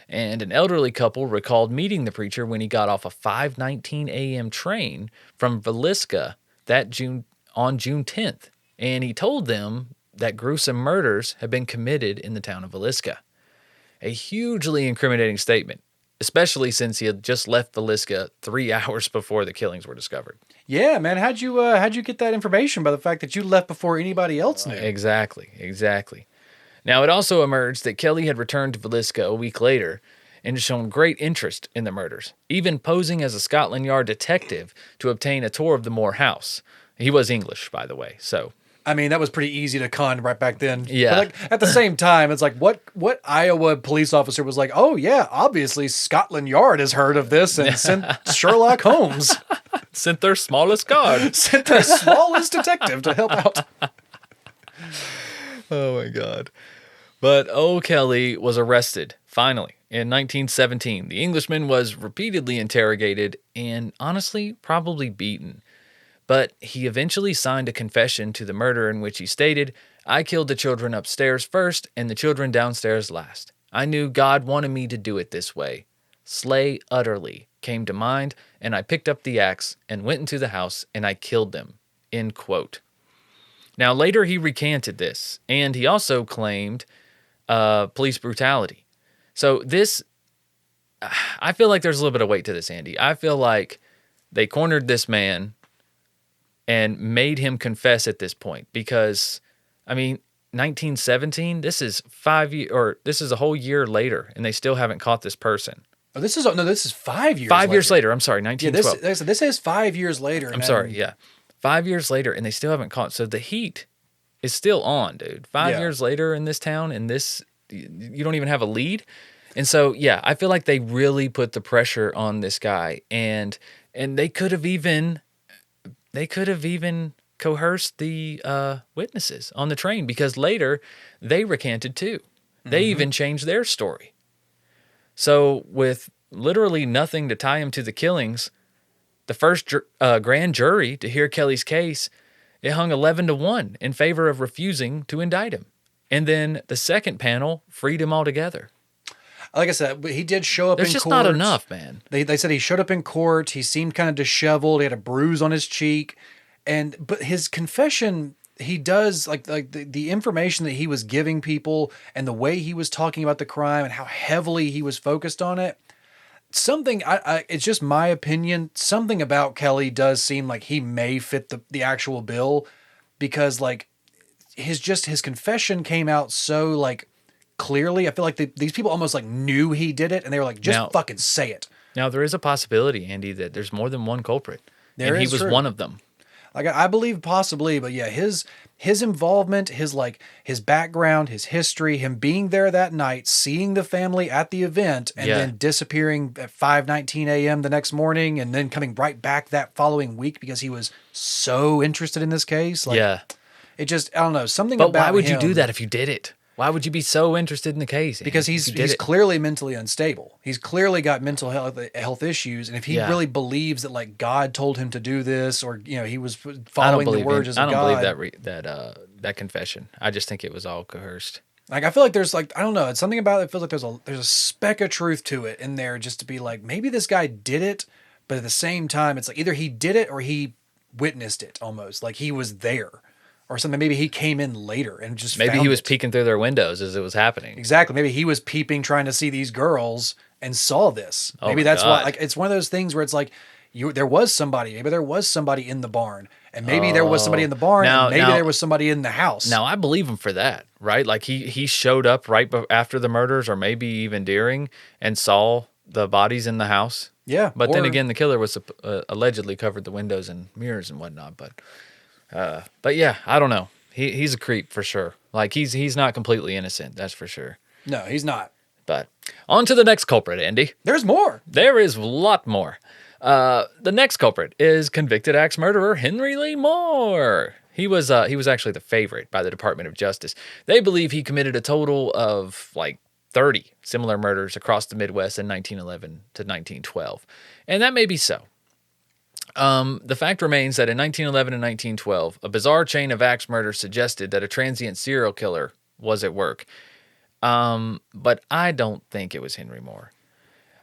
and an elderly couple recalled meeting the preacher when he got off a 5:19 a.m. train from Villisca on June 10th, and he told them that gruesome murders had been committed in the town of Villisca. A hugely incriminating statement, especially since he had just left Villisca 3 hours before the killings were discovered. Yeah, man, how'd you get that information by the fact that you left before anybody else knew? Exactly. Now, it also emerged that Kelly had returned to Villisca a week later and shown great interest in the murders, even posing as a Scotland Yard detective to obtain a tour of the Moore house. He was English, by the way, so... I mean, that was pretty easy to con right back then. Yeah. But like, at the same time, it's like, what Iowa police officer was like, oh, yeah, obviously Scotland Yard has heard of this and sent Sherlock Holmes. Sent their smallest guard. Sent their smallest detective to help out. Oh, my God. But Kelly was arrested, finally, in 1917. The Englishman was repeatedly interrogated and, honestly, probably beaten. But he eventually signed a confession to the murder in which he stated, "I killed the children upstairs first and the children downstairs last. I knew God wanted me to do it this way. Slay utterly came to mind, and I picked up the axe and went into the house and I killed them." End quote. Now, later he recanted this, and he also claimed police brutality. So this, I feel like there's a little bit of weight to this, Andy. I feel like they cornered this man and made him confess at this point because, I mean, 1917, this is 5 years, or this is a whole year later, and they still haven't caught this person. Oh, this is 5 years. 5 years later. I'm sorry, 1912. Yeah, this is 5 years later. I'm sorry, yeah. 5 years later, and they still haven't caught. So the heat is still on, dude. 5 years later in this town, and this, you don't even have a lead. And so, yeah, I feel like they really put the pressure on this guy, and they could have even they could have even coerced the witnesses on the train, because later they recanted too. They even changed their story. So with literally nothing to tie him to the killings, the first grand jury to hear Kelly's case, it hung 11-1 in favor of refusing to indict him. And then the second panel freed him altogether. Like I said, he did show up in court. There's just not enough, man. They said he showed up in court. He seemed kind of disheveled. He had a bruise on his cheek. But his confession, he does, like the information that he was giving people and the way he was talking about the crime and how heavily he was focused on it. Something, it's just my opinion, something about Kelly does seem like he may fit the actual bill, because like his confession came out so like clearly. I feel like these people almost like knew he did it, and they were like, just fucking say it. Now there is a possibility, Andy, that there's more than one culprit, and he was one of them. Like I believe possibly, but yeah, his involvement, his background, his history, him being there that night, seeing the family at the event, and then disappearing at 5:19 a.m. the next morning, and then coming right back that following week because he was so interested in this case. It just, I don't know, something about him. But why would you do that if you did it? Why would you be so interested in the case? Because he's clearly mentally unstable. He's clearly got mental health issues, and if he really believes that like God told him to do this, or he was following the words of God, I don't believe that confession. I just think it was all coerced. Like I feel like there's like, I don't know, it's something about it. It feels like there's a speck of truth to it in there, just to be like, maybe this guy did it, but at the same time, it's like either he did it or he witnessed it, almost like he was there. Or something. Maybe he came in later and just maybe he was peeking through their windows as it was happening. Exactly. Maybe he was peeping, trying to see these girls, and saw this. Maybe that's why. Like, it's one of those things where it's like, there was somebody. Maybe there was somebody in the barn, and maybe there was somebody in the barn, and maybe there was somebody in the house. Now I believe him for that, right? Like he showed up right after the murders, or maybe even during, and saw the bodies in the house. Yeah. But then again, the killer was allegedly covered the windows and mirrors and whatnot. But yeah, I don't know. He's a creep for sure. Like he's not completely innocent, that's for sure. No, he's not. But on to the next culprit, Andy. There's more. There is a lot more. The next culprit is convicted axe murderer Henry Lee Moore. He was actually the favorite by the Department of Justice. They believe he committed a total of like 30 similar murders across the Midwest in 1911 to 1912, and that may be so. The fact remains that in 1911 and 1912, a bizarre chain of axe murders suggested that a transient serial killer was at work. But I don't think it was Henry Moore.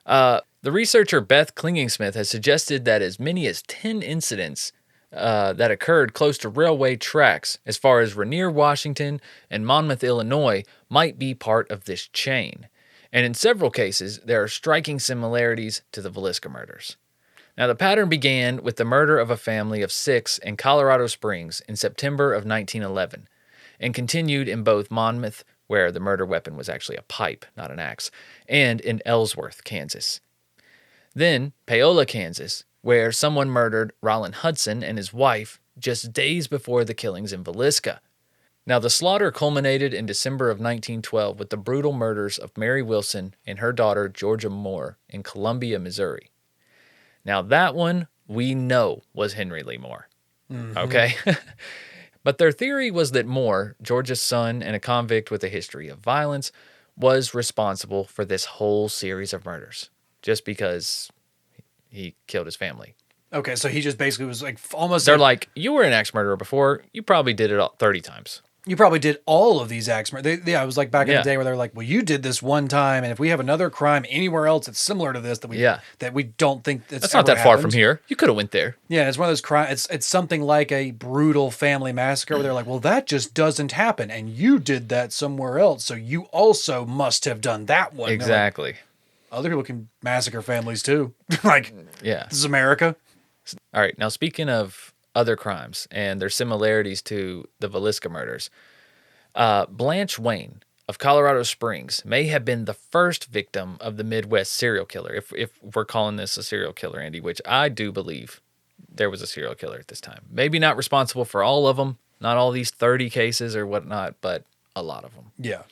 The researcher Beth Klingingsmith has suggested that as many as 10 incidents that occurred close to railway tracks, as far as Rainier, Washington, and Monmouth, Illinois, might be part of this chain. And in several cases, there are striking similarities to the Villisca murders. Now, the pattern began with the murder of a family of 6 in Colorado Springs in September of 1911, and continued in both Monmouth, where the murder weapon was actually a pipe, not an axe, and in Ellsworth, Kansas. Then, Paola, Kansas, where someone murdered Rollin Hudson and his wife just days before the killings in Villisca. Now, the slaughter culminated in December of 1912 with the brutal murders of Mary Wilson and her daughter Georgia Moore in Columbia, Missouri. Now, that one we know was Henry Lee Moore. Mm-hmm. Okay? But their theory was that Moore, Georgia's son and a convict with a history of violence, was responsible for this whole series of murders, just because he killed his family. Okay, so he just basically was like almost... They're like, you were an axe murderer before. You probably did it 30 times. You probably did all of these axe murders. Yeah, it was like back in the day where they're like, well, you did this one time, and if we have another crime anywhere else that's similar to this that we don't think that's not that far from here. You could have went there. Yeah, it's one of those crimes. It's something like a brutal family massacre where they're like, well, that just doesn't happen, and you did that somewhere else, so you also must have done that one. Exactly. Like, other people can massacre families too. Like, this is America. All right, now speaking of other crimes and their similarities to the Villisca murders, Blanche Wayne of Colorado Springs may have been the first victim of the Midwest serial killer, if we're calling this a serial killer, Andy, which I do believe there was a serial killer at this time. Maybe not responsible for all of them, not all these 30 cases or whatnot, but a lot of them. Yeah.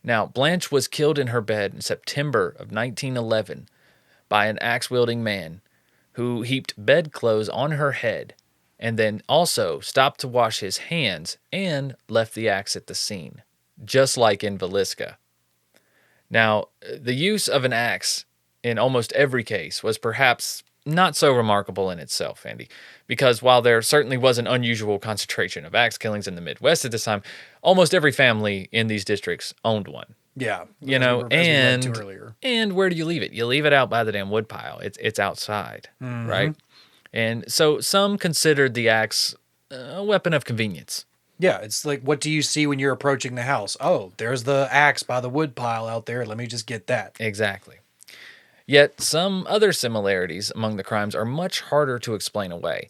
Now, Blanche was killed in her bed in September of 1911 by an axe-wielding man who heaped bedclothes on her head and then also stopped to wash his hands and left the axe at the scene, just like in Villisca. Now, the use of an axe in almost every case was perhaps not so remarkable in itself, Andy, because while there certainly was an unusual concentration of axe killings in the Midwest at this time, almost every family in these districts owned one. Yeah, and where do you leave it? You leave it out by the damn woodpile. It's outside, right? And so some considered the axe a weapon of convenience. Yeah, it's like, what do you see when you're approaching the house? Oh, there's the axe by the woodpile out there. Let me just get that. Exactly. Yet some other similarities among the crimes are much harder to explain away.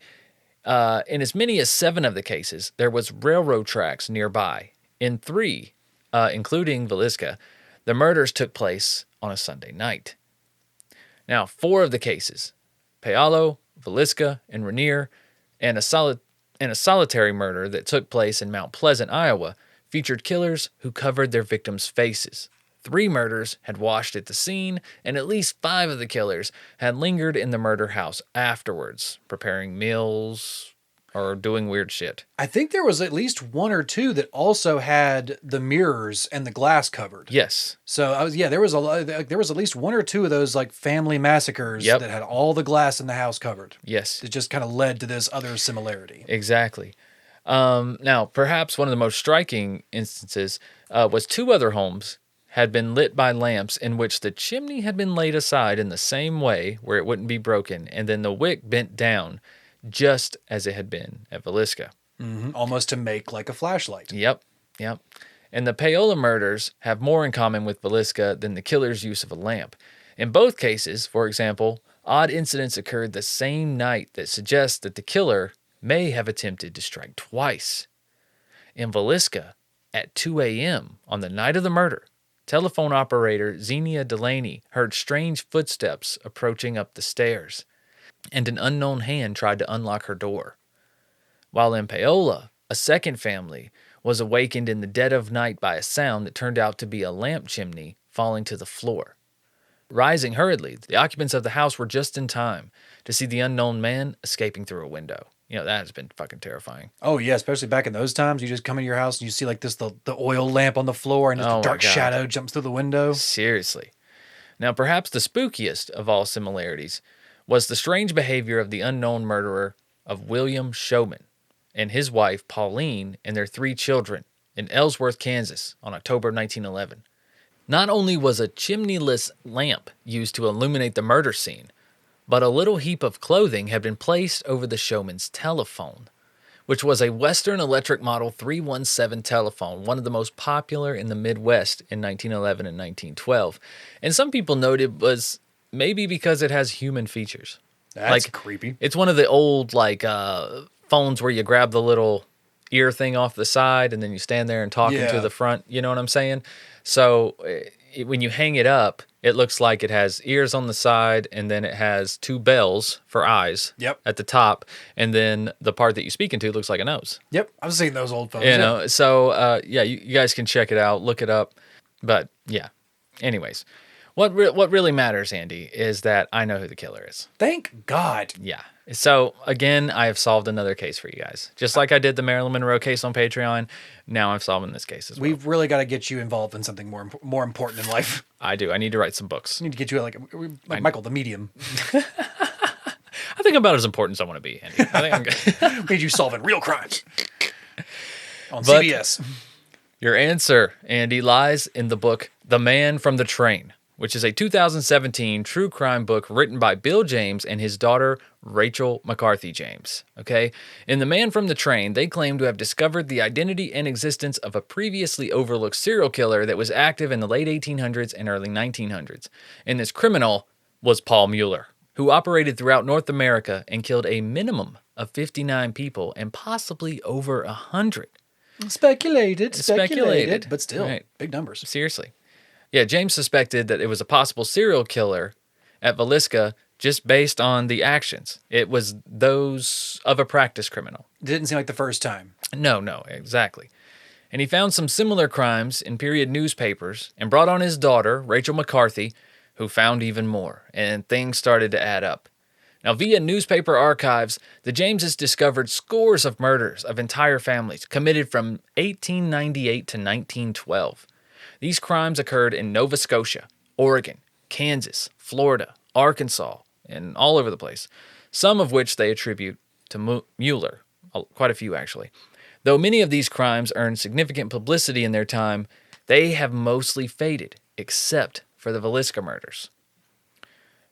In as many as 7 of the cases, there was railroad tracks nearby. In 3, including Villisca, the murders took place on a Sunday night. Now, 4 of the cases, Paolo, Villisca, and Rainier, and a solitary murder that took place in Mount Pleasant, Iowa, featured killers who covered their victims' faces. 3 murders had washed at the scene, and at least 5 of the killers had lingered in the murder house afterwards, preparing meals or doing weird shit. I think there was at least 1 or 2 that also had the mirrors and the glass covered. Yes. So there was at least 1 or 2 of those like family massacres that had all the glass in the house covered. Yes. It just kind of led to this other similarity. Exactly. Now, perhaps one of the most striking instances was 2 other homes had been lit by lamps in which the chimney had been laid aside in the same way where it wouldn't be broken, and then the wick bent down just as it had been at Villisca. Almost to make like a flashlight. Yep. And the Paola murders have more in common with Villisca than the killer's use of a lamp. In both cases, for example, odd incidents occurred the same night that suggest that the killer may have attempted to strike twice. In Villisca, at 2 a.m. on the night of the murder, telephone operator Xenia Delaney heard strange footsteps approaching up the stairs, and an unknown hand tried to unlock her door. While in Paola, a second family was awakened in the dead of night by a sound that turned out to be a lamp chimney falling to the floor. Rising hurriedly, the occupants of the house were just in time to see the unknown man escaping through a window. You know, that has been fucking terrifying. Oh, yeah, especially back in those times. You just come into your house and you see like this, the oil lamp on the floor, and just a dark shadow jumps through the window. Seriously. Now, perhaps the spookiest of all similarities was the strange behavior of the unknown murderer of William Showman and his wife, Pauline, and their 3 children in Ellsworth, Kansas on October 1911. Not only was a chimneyless lamp used to illuminate the murder scene, but a little heap of clothing had been placed over the Showman's telephone, which was a Western Electric Model 317 telephone, one of the most popular in the Midwest in 1911 and 1912. And some people noted was maybe because it has human features. That's creepy. It's one of the old phones where you grab the little ear thing off the side and then you stand there and talk into the front. You know what I'm saying? So when you hang it up, it looks like it has ears on the side, and then it has 2 bells for eyes at the top, and then the part that you speak into looks like a nose. Yep, I've seen those old phones. You know, so you guys can check it out, look it up. But yeah, anyways, what really matters, Andy, is that I know who the killer is. Thank God. Yeah. So again, I have solved another case for you guys. Just like I did the Marilyn Monroe case on Patreon, now I'm solving this case as well. We've really got to get you involved in something more important in life. I do. I need to write some books. I need to get you like Michael, the Medium. I think I'm about as important as I want to be, Andy. I think I'm good. Made you solving real crimes on CBS. Your answer, Andy, lies in the book The Man from the Train, which is a 2017 true crime book written by Bill James and his daughter, Rachel McCarthy James. Okay? In The Man from the Train, they claim to have discovered the identity and existence of a previously overlooked serial killer that was active in the late 1800s and early 1900s. And this criminal was Paul Mueller, who operated throughout North America and killed a minimum of 59 people and possibly over 100. Speculated, but still, big numbers. Seriously. Yeah, James suspected that it was a possible serial killer at Villisca just based on the actions. It was those of a practice criminal. It didn't seem like the first time. No, exactly. And he found some similar crimes in period newspapers and brought on his daughter, Rachel McCarthy, who found even more, and things started to add up. Now, via newspaper archives, the Jameses discovered scores of murders of entire families committed from 1898 to 1912. These crimes occurred in Nova Scotia, Oregon, Kansas, Florida, Arkansas, and all over the place, some of which they attribute to Mueller, quite a few actually. Though many of these crimes earned significant publicity in their time, they have mostly faded, except for the Villisca murders.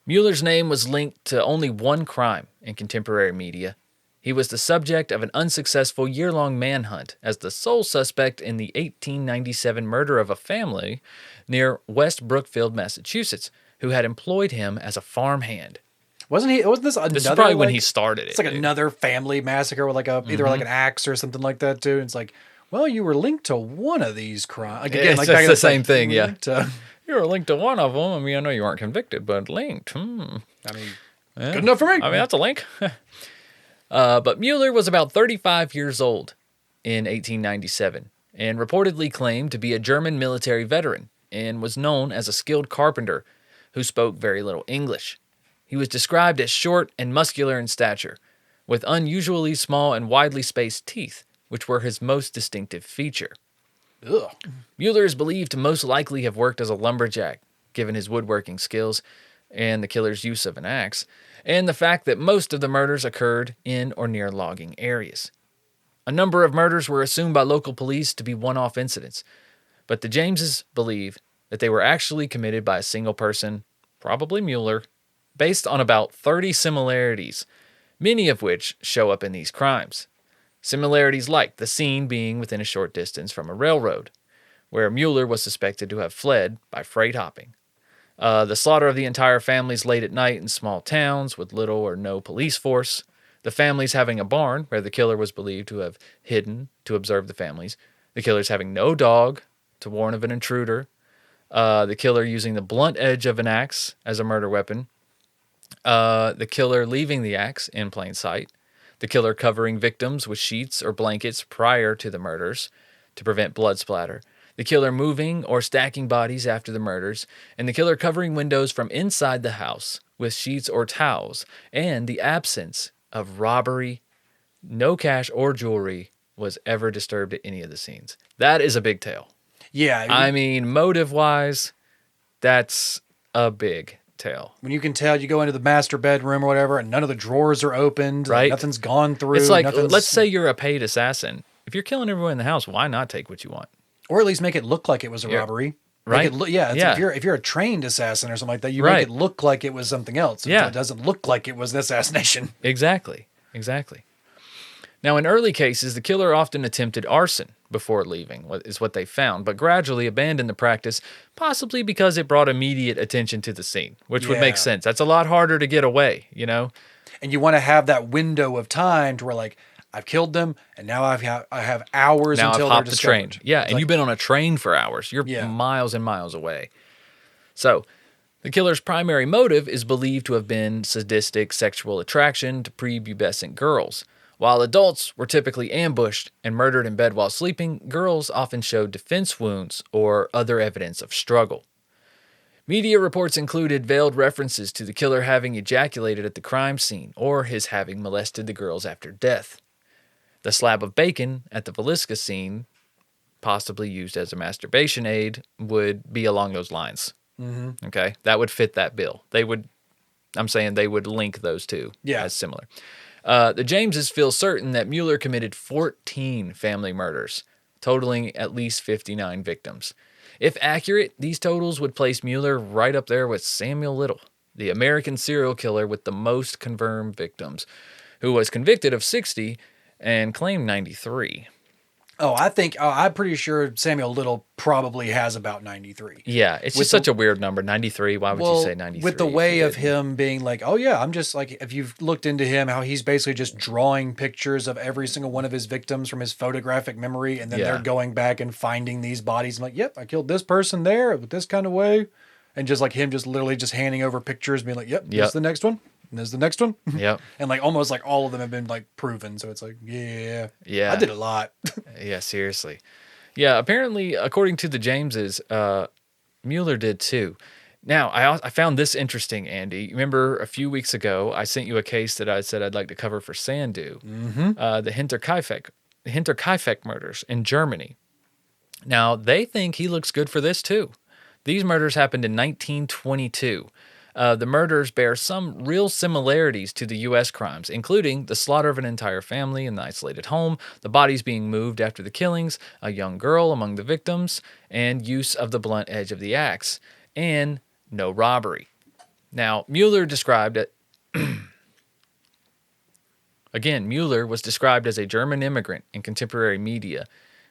Mueller's name was linked to only one crime in contemporary media. He was the subject of an unsuccessful year-long manhunt as the sole suspect in the 1897 murder of a family near West Brookfield, Massachusetts, who had employed him as a farmhand. Wasn't this another? This is probably when he started it. It's like another family massacre with like either like an axe or something like that too. It's like, well, you were linked to one of these crimes. Like again, it's like the same thing, yeah. You were linked to one of them. I mean, I know you weren't convicted, but linked. I mean, good enough for me. I mean, that's a link. But Mueller was about 35 years old in 1897 and reportedly claimed to be a German military veteran and was known as a skilled carpenter who spoke very little English. He was described as short and muscular in stature, with unusually small and widely spaced teeth, which were his most distinctive feature. Ugh. Mueller is believed to most likely have worked as a lumberjack, given his woodworking skills and the killer's use of an axe, and the fact that most of the murders occurred in or near logging areas. A number of murders were assumed by local police to be one-off incidents, but the Jameses believe that they were actually committed by a single person, probably Mueller, based on about 30 similarities, many of which show up in these crimes. Similarities like the scene being within a short distance from a railroad, where Mueller was suspected to have fled by freight hopping. The slaughter of the entire families late at night in small towns with little or no police force. The families having a barn where the killer was believed to have hidden to observe the families. The killers having no dog to warn of an intruder. The killer using the blunt edge of an axe as a murder weapon. The killer leaving the axe in plain sight. The killer covering victims with sheets or blankets prior to the murders to prevent blood splatter. The killer moving or stacking bodies after the murders, and the killer covering windows from inside the house with sheets or towels, and the absence of robbery. No cash or jewelry was ever disturbed at any of the scenes. That is a big tale. Yeah. I mean, motive-wise, that's a big tale. When you can tell, you go into the master bedroom or whatever, and none of the drawers are opened. Right. Nothing's gone through. It's like, let's say you're a paid assassin. If you're killing everyone in the house, why not take what you want? Or at least make it look like it was a robbery. Right. If you're a trained assassin or something like that, you make it look like it was something else. So it doesn't look like it was an assassination. Exactly. Now, in early cases, the killer often attempted arson before leaving, is what they found, but gradually abandoned the practice, possibly because it brought immediate attention to the scene, which would make sense. That's a lot harder to get away, you know? And you want to have that window of time to where, like, I've killed them, and now I have hours until they're discovered. The train. Yeah, and you've been on a train for hours. You're miles and miles away. So, the killer's primary motive is believed to have been sadistic sexual attraction to prepubescent girls. While adults were typically ambushed and murdered in bed while sleeping, girls often showed defense wounds or other evidence of struggle. Media reports included veiled references to the killer having ejaculated at the crime scene or his having molested the girls after death. The slab of bacon at the Villisca scene, possibly used as a masturbation aid, would be along those lines. Mm-hmm. Okay, that would fit that bill. They would link those two as similar. The Jameses feel certain that Mueller committed 14 family murders, totaling at least 59 victims. If accurate, these totals would place Mueller right up there with Samuel Little, the American serial killer with the most confirmed victims, who was convicted of 60 and claimed 93. I'm pretty sure Samuel Little probably has about 93. Yeah, it's just such a weird number, 93. Why would you say 93? With the way of him being like, oh yeah, I'm just like, if you've looked into him, how he's basically just drawing pictures of every single one of his victims from his photographic memory, and then they're going back and finding these bodies. I'm like, yep, I killed this person there with this kind of way. And just like him just literally just handing over pictures, being like, yep, this is the next one. And there's the next one. Yep. And like almost like all of them have been like proven. So it's like, yeah. I did a lot. Yeah, seriously. Yeah, apparently, according to the Jameses, Mueller did too. Now, I found this interesting, Andy. Remember a few weeks ago, I sent you a case that I said I'd like to cover for Sandu, the Hinterkaifeck murders in Germany. Now, they think he looks good for this too. These murders happened in 1922. The murders bear some real similarities to the U.S. crimes, including the slaughter of an entire family in the isolated home, the bodies being moved after the killings, a young girl among the victims, and use of the blunt edge of the axe, and no robbery. Now, Mueller described it. Again, Mueller was described as a German immigrant in contemporary media.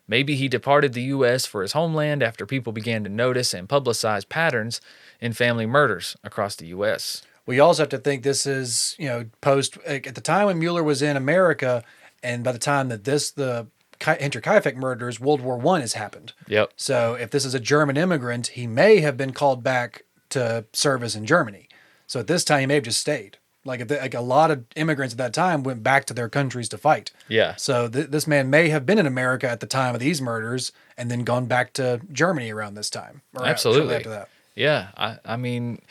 Maybe he departed the U.S. for his homeland after people began to notice and publicize patterns in family murders across the U.S. We also have to think this is, post at the time when Mueller was in America, and by the time that the Hinterkaifeck murders, World War I has happened. Yep. So if this is a German immigrant, he may have been called back to service in Germany. So at this time, he may have just stayed. Like a lot of immigrants at that time went back to their countries to fight. Yeah. So this man may have been in America at the time of these murders and then gone back to Germany around this time. Or absolutely. After that. Yeah. I mean,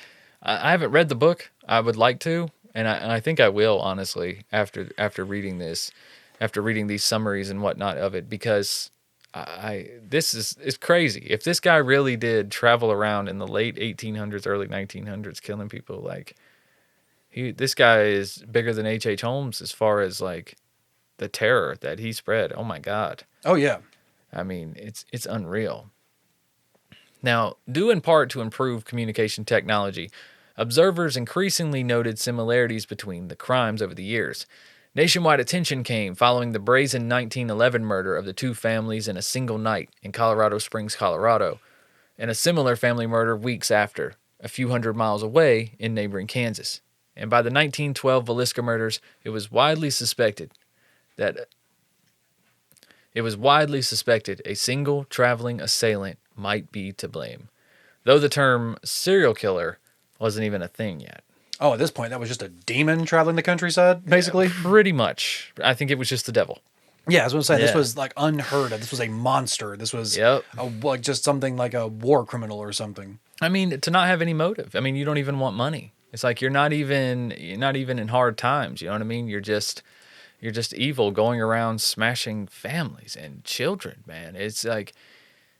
I haven't read the book. I would like to, and I think I will, honestly, after reading this, after reading these summaries and whatnot of it, because this is crazy. If this guy really did travel around in the late 1800s, early 1900s, killing people, like this guy is bigger than H.H. Holmes as far as like the terror that he spread. Oh my God. Oh yeah. I mean, it's unreal. Now, due in part to improved communication technology, observers increasingly noted similarities between the crimes over the years. Nationwide attention came following the brazen 1911 murder of the two families in a single night in Colorado Springs, Colorado, and a similar family murder weeks after, a few hundred miles away in neighboring Kansas. And by the 1912 Villisca murders, it was widely suspected a single traveling assailant might be to blame, though the term serial killer wasn't even a thing yet. Oh, at this point, that was just a demon traveling the countryside, basically? Pretty much. I think it was just the devil. Yeah, I was going to say, this was like unheard of. This was a monster. This was like just something like a war criminal or something. I mean, to not have any motive. I mean, you don't even want money. It's like you're not even in hard times. You know what I mean? You're just evil, going around smashing families and children, man. It's like,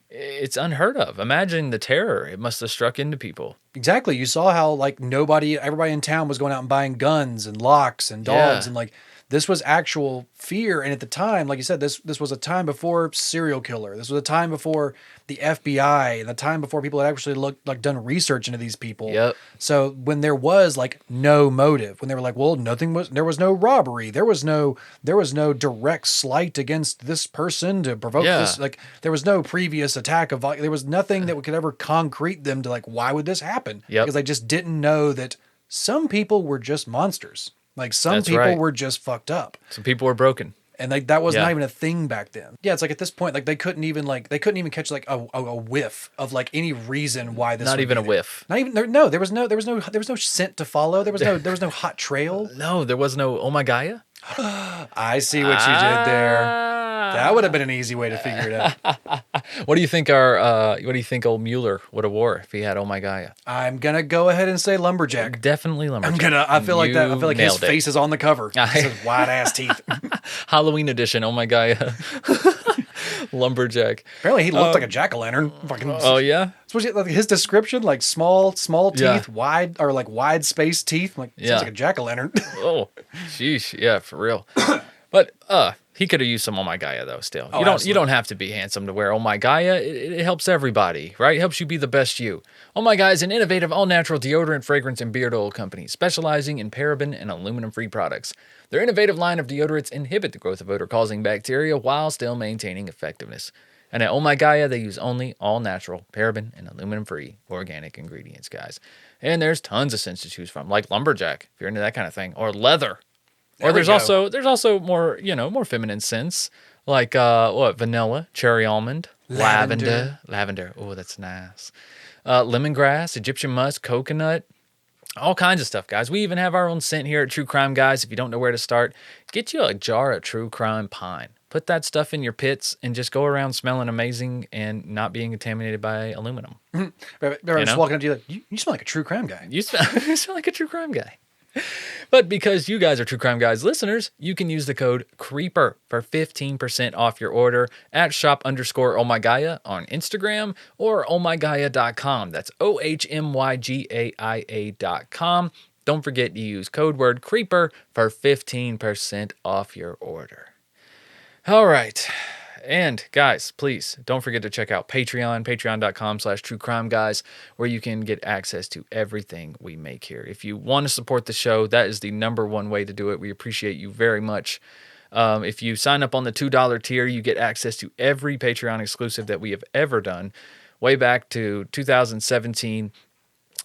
it's unheard of. Imagine the terror it must have struck into people. Exactly. You saw how like everybody in town was going out and buying guns and locks and dogs and like this was actual fear. And at the time, like you said, this was a time before serial killer. This was a time before the FBI, and the time before people had actually done research into these people. Yep. So when there was like no motive, when they were like, well, there was no robbery, there was no direct slight against this person to provoke this. Like there was no previous attack there was nothing that could ever concrete them to like, why would this happen? Yep. Because they just didn't know that some people were just monsters. Like some people were just fucked up. Some people were broken. And like that was not even a thing back then. Yeah, it's like at this point, like they couldn't even catch like a whiff of like any reason why this. Not even a whiff. Not even there was no scent to follow. There was no hot trail. No, there was no oh my Gaia. I see what you did there. That would have been an easy way to figure it out. What do you think old Mueller would have wore if he had oh my Gaia? I'm gonna go ahead and say lumberjack. Definitely lumberjack. I feel like his face is on the cover. His wide ass teeth. Halloween edition, oh my Gaia. Lumberjack. Apparently he looked like a jack-o'-lantern. Oh yeah? Like his description, like small teeth, wide spaced teeth. I'm like, sounds like a jack-o'-lantern. Oh, sheesh. Yeah, for real. But he could have used some oh my Gaia though still. You don't have to be handsome to wear oh my Gaia. It helps everybody, right? It helps you be the best you. Oh my Gaia is an innovative all-natural deodorant, fragrance, and beard oil company specializing in paraben and aluminum-free products. Their innovative line of deodorants inhibit the growth of odor-causing bacteria while still maintaining effectiveness. And at Oh My Gaia, they use only all-natural, paraben, and aluminum-free organic ingredients, guys. And there's tons of scents to choose from, like lumberjack, if you're into that kind of thing, or leather. Or there's also more, more feminine scents, like vanilla, cherry almond, lavender. Oh, that's nice. Lemongrass, Egyptian musk, coconut. All kinds of stuff, guys. We even have our own scent here at True Crime Guys. If you don't know where to start, get you a jar of True Crime Pine. put that stuff in your pits and just go around smelling amazing and not being contaminated by aluminum. They're just walking up to you like, you smell like a true crime guy. You smell like a true crime guy. But because you guys are True Crime Guys listeners, you can use the code CREEPER for 15% off your order at shop_ohmygaia on Instagram or ohmygaia.com. That's OHMYGAIA.com. Don't forget to use code word CREEPER for 15% off your order. All right. And guys, please don't forget to check out Patreon, patreon.com/truecrimeguys, where you can get access to everything we make here. If you want to support the show, that is the #1 way to do it. We appreciate you very much. If you sign up on the $2 tier, you get access to every Patreon exclusive that we have ever done, way back to 2017.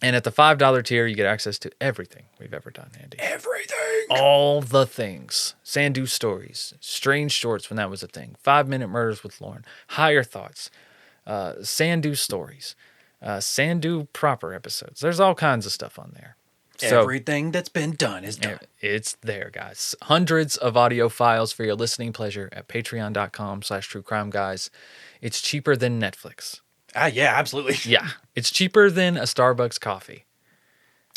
And at the $5 tier, you get access to everything we've ever done, Andy. Everything. All the things. Sandu Stories, Strange Shorts when that was a thing, 5-Minute Murders with Lauren, Higher Thoughts, Sandu Stories, Sandu Proper episodes. There's all kinds of stuff on there. So, everything that's been done is done. It's there, guys. Hundreds of audio files for your listening pleasure at patreon.com/truecrimeguys. It's cheaper than Netflix. Yeah, absolutely. Yeah, it's cheaper than a Starbucks coffee.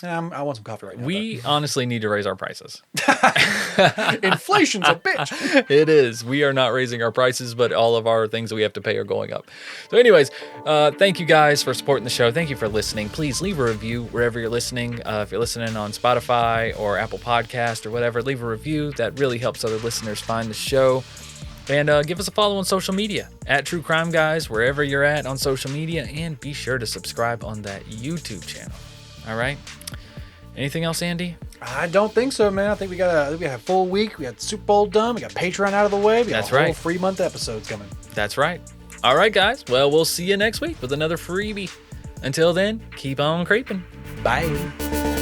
I want some coffee right now. We honestly need to raise our prices. Inflation's a bitch. It is. We are not raising our prices, but all of our things that we have to pay are going up. So anyways, thank you guys for supporting the show. Thank you for listening. Please leave a review wherever you're listening. If you're listening on Spotify or Apple Podcast or whatever, leave a review. That really helps other listeners find the show. And give us a follow on social media at True Crime Guys, wherever you're at on social media. And be sure to subscribe on that YouTube channel. All right. Anything else, Andy? I don't think so, man. I think we got a full week. We got Super Bowl done. We got Patreon out of the way. We got a whole free month episodes coming. That's right. All right, guys. Well, we'll see you next week with another freebie. Until then, keep on creeping. Bye.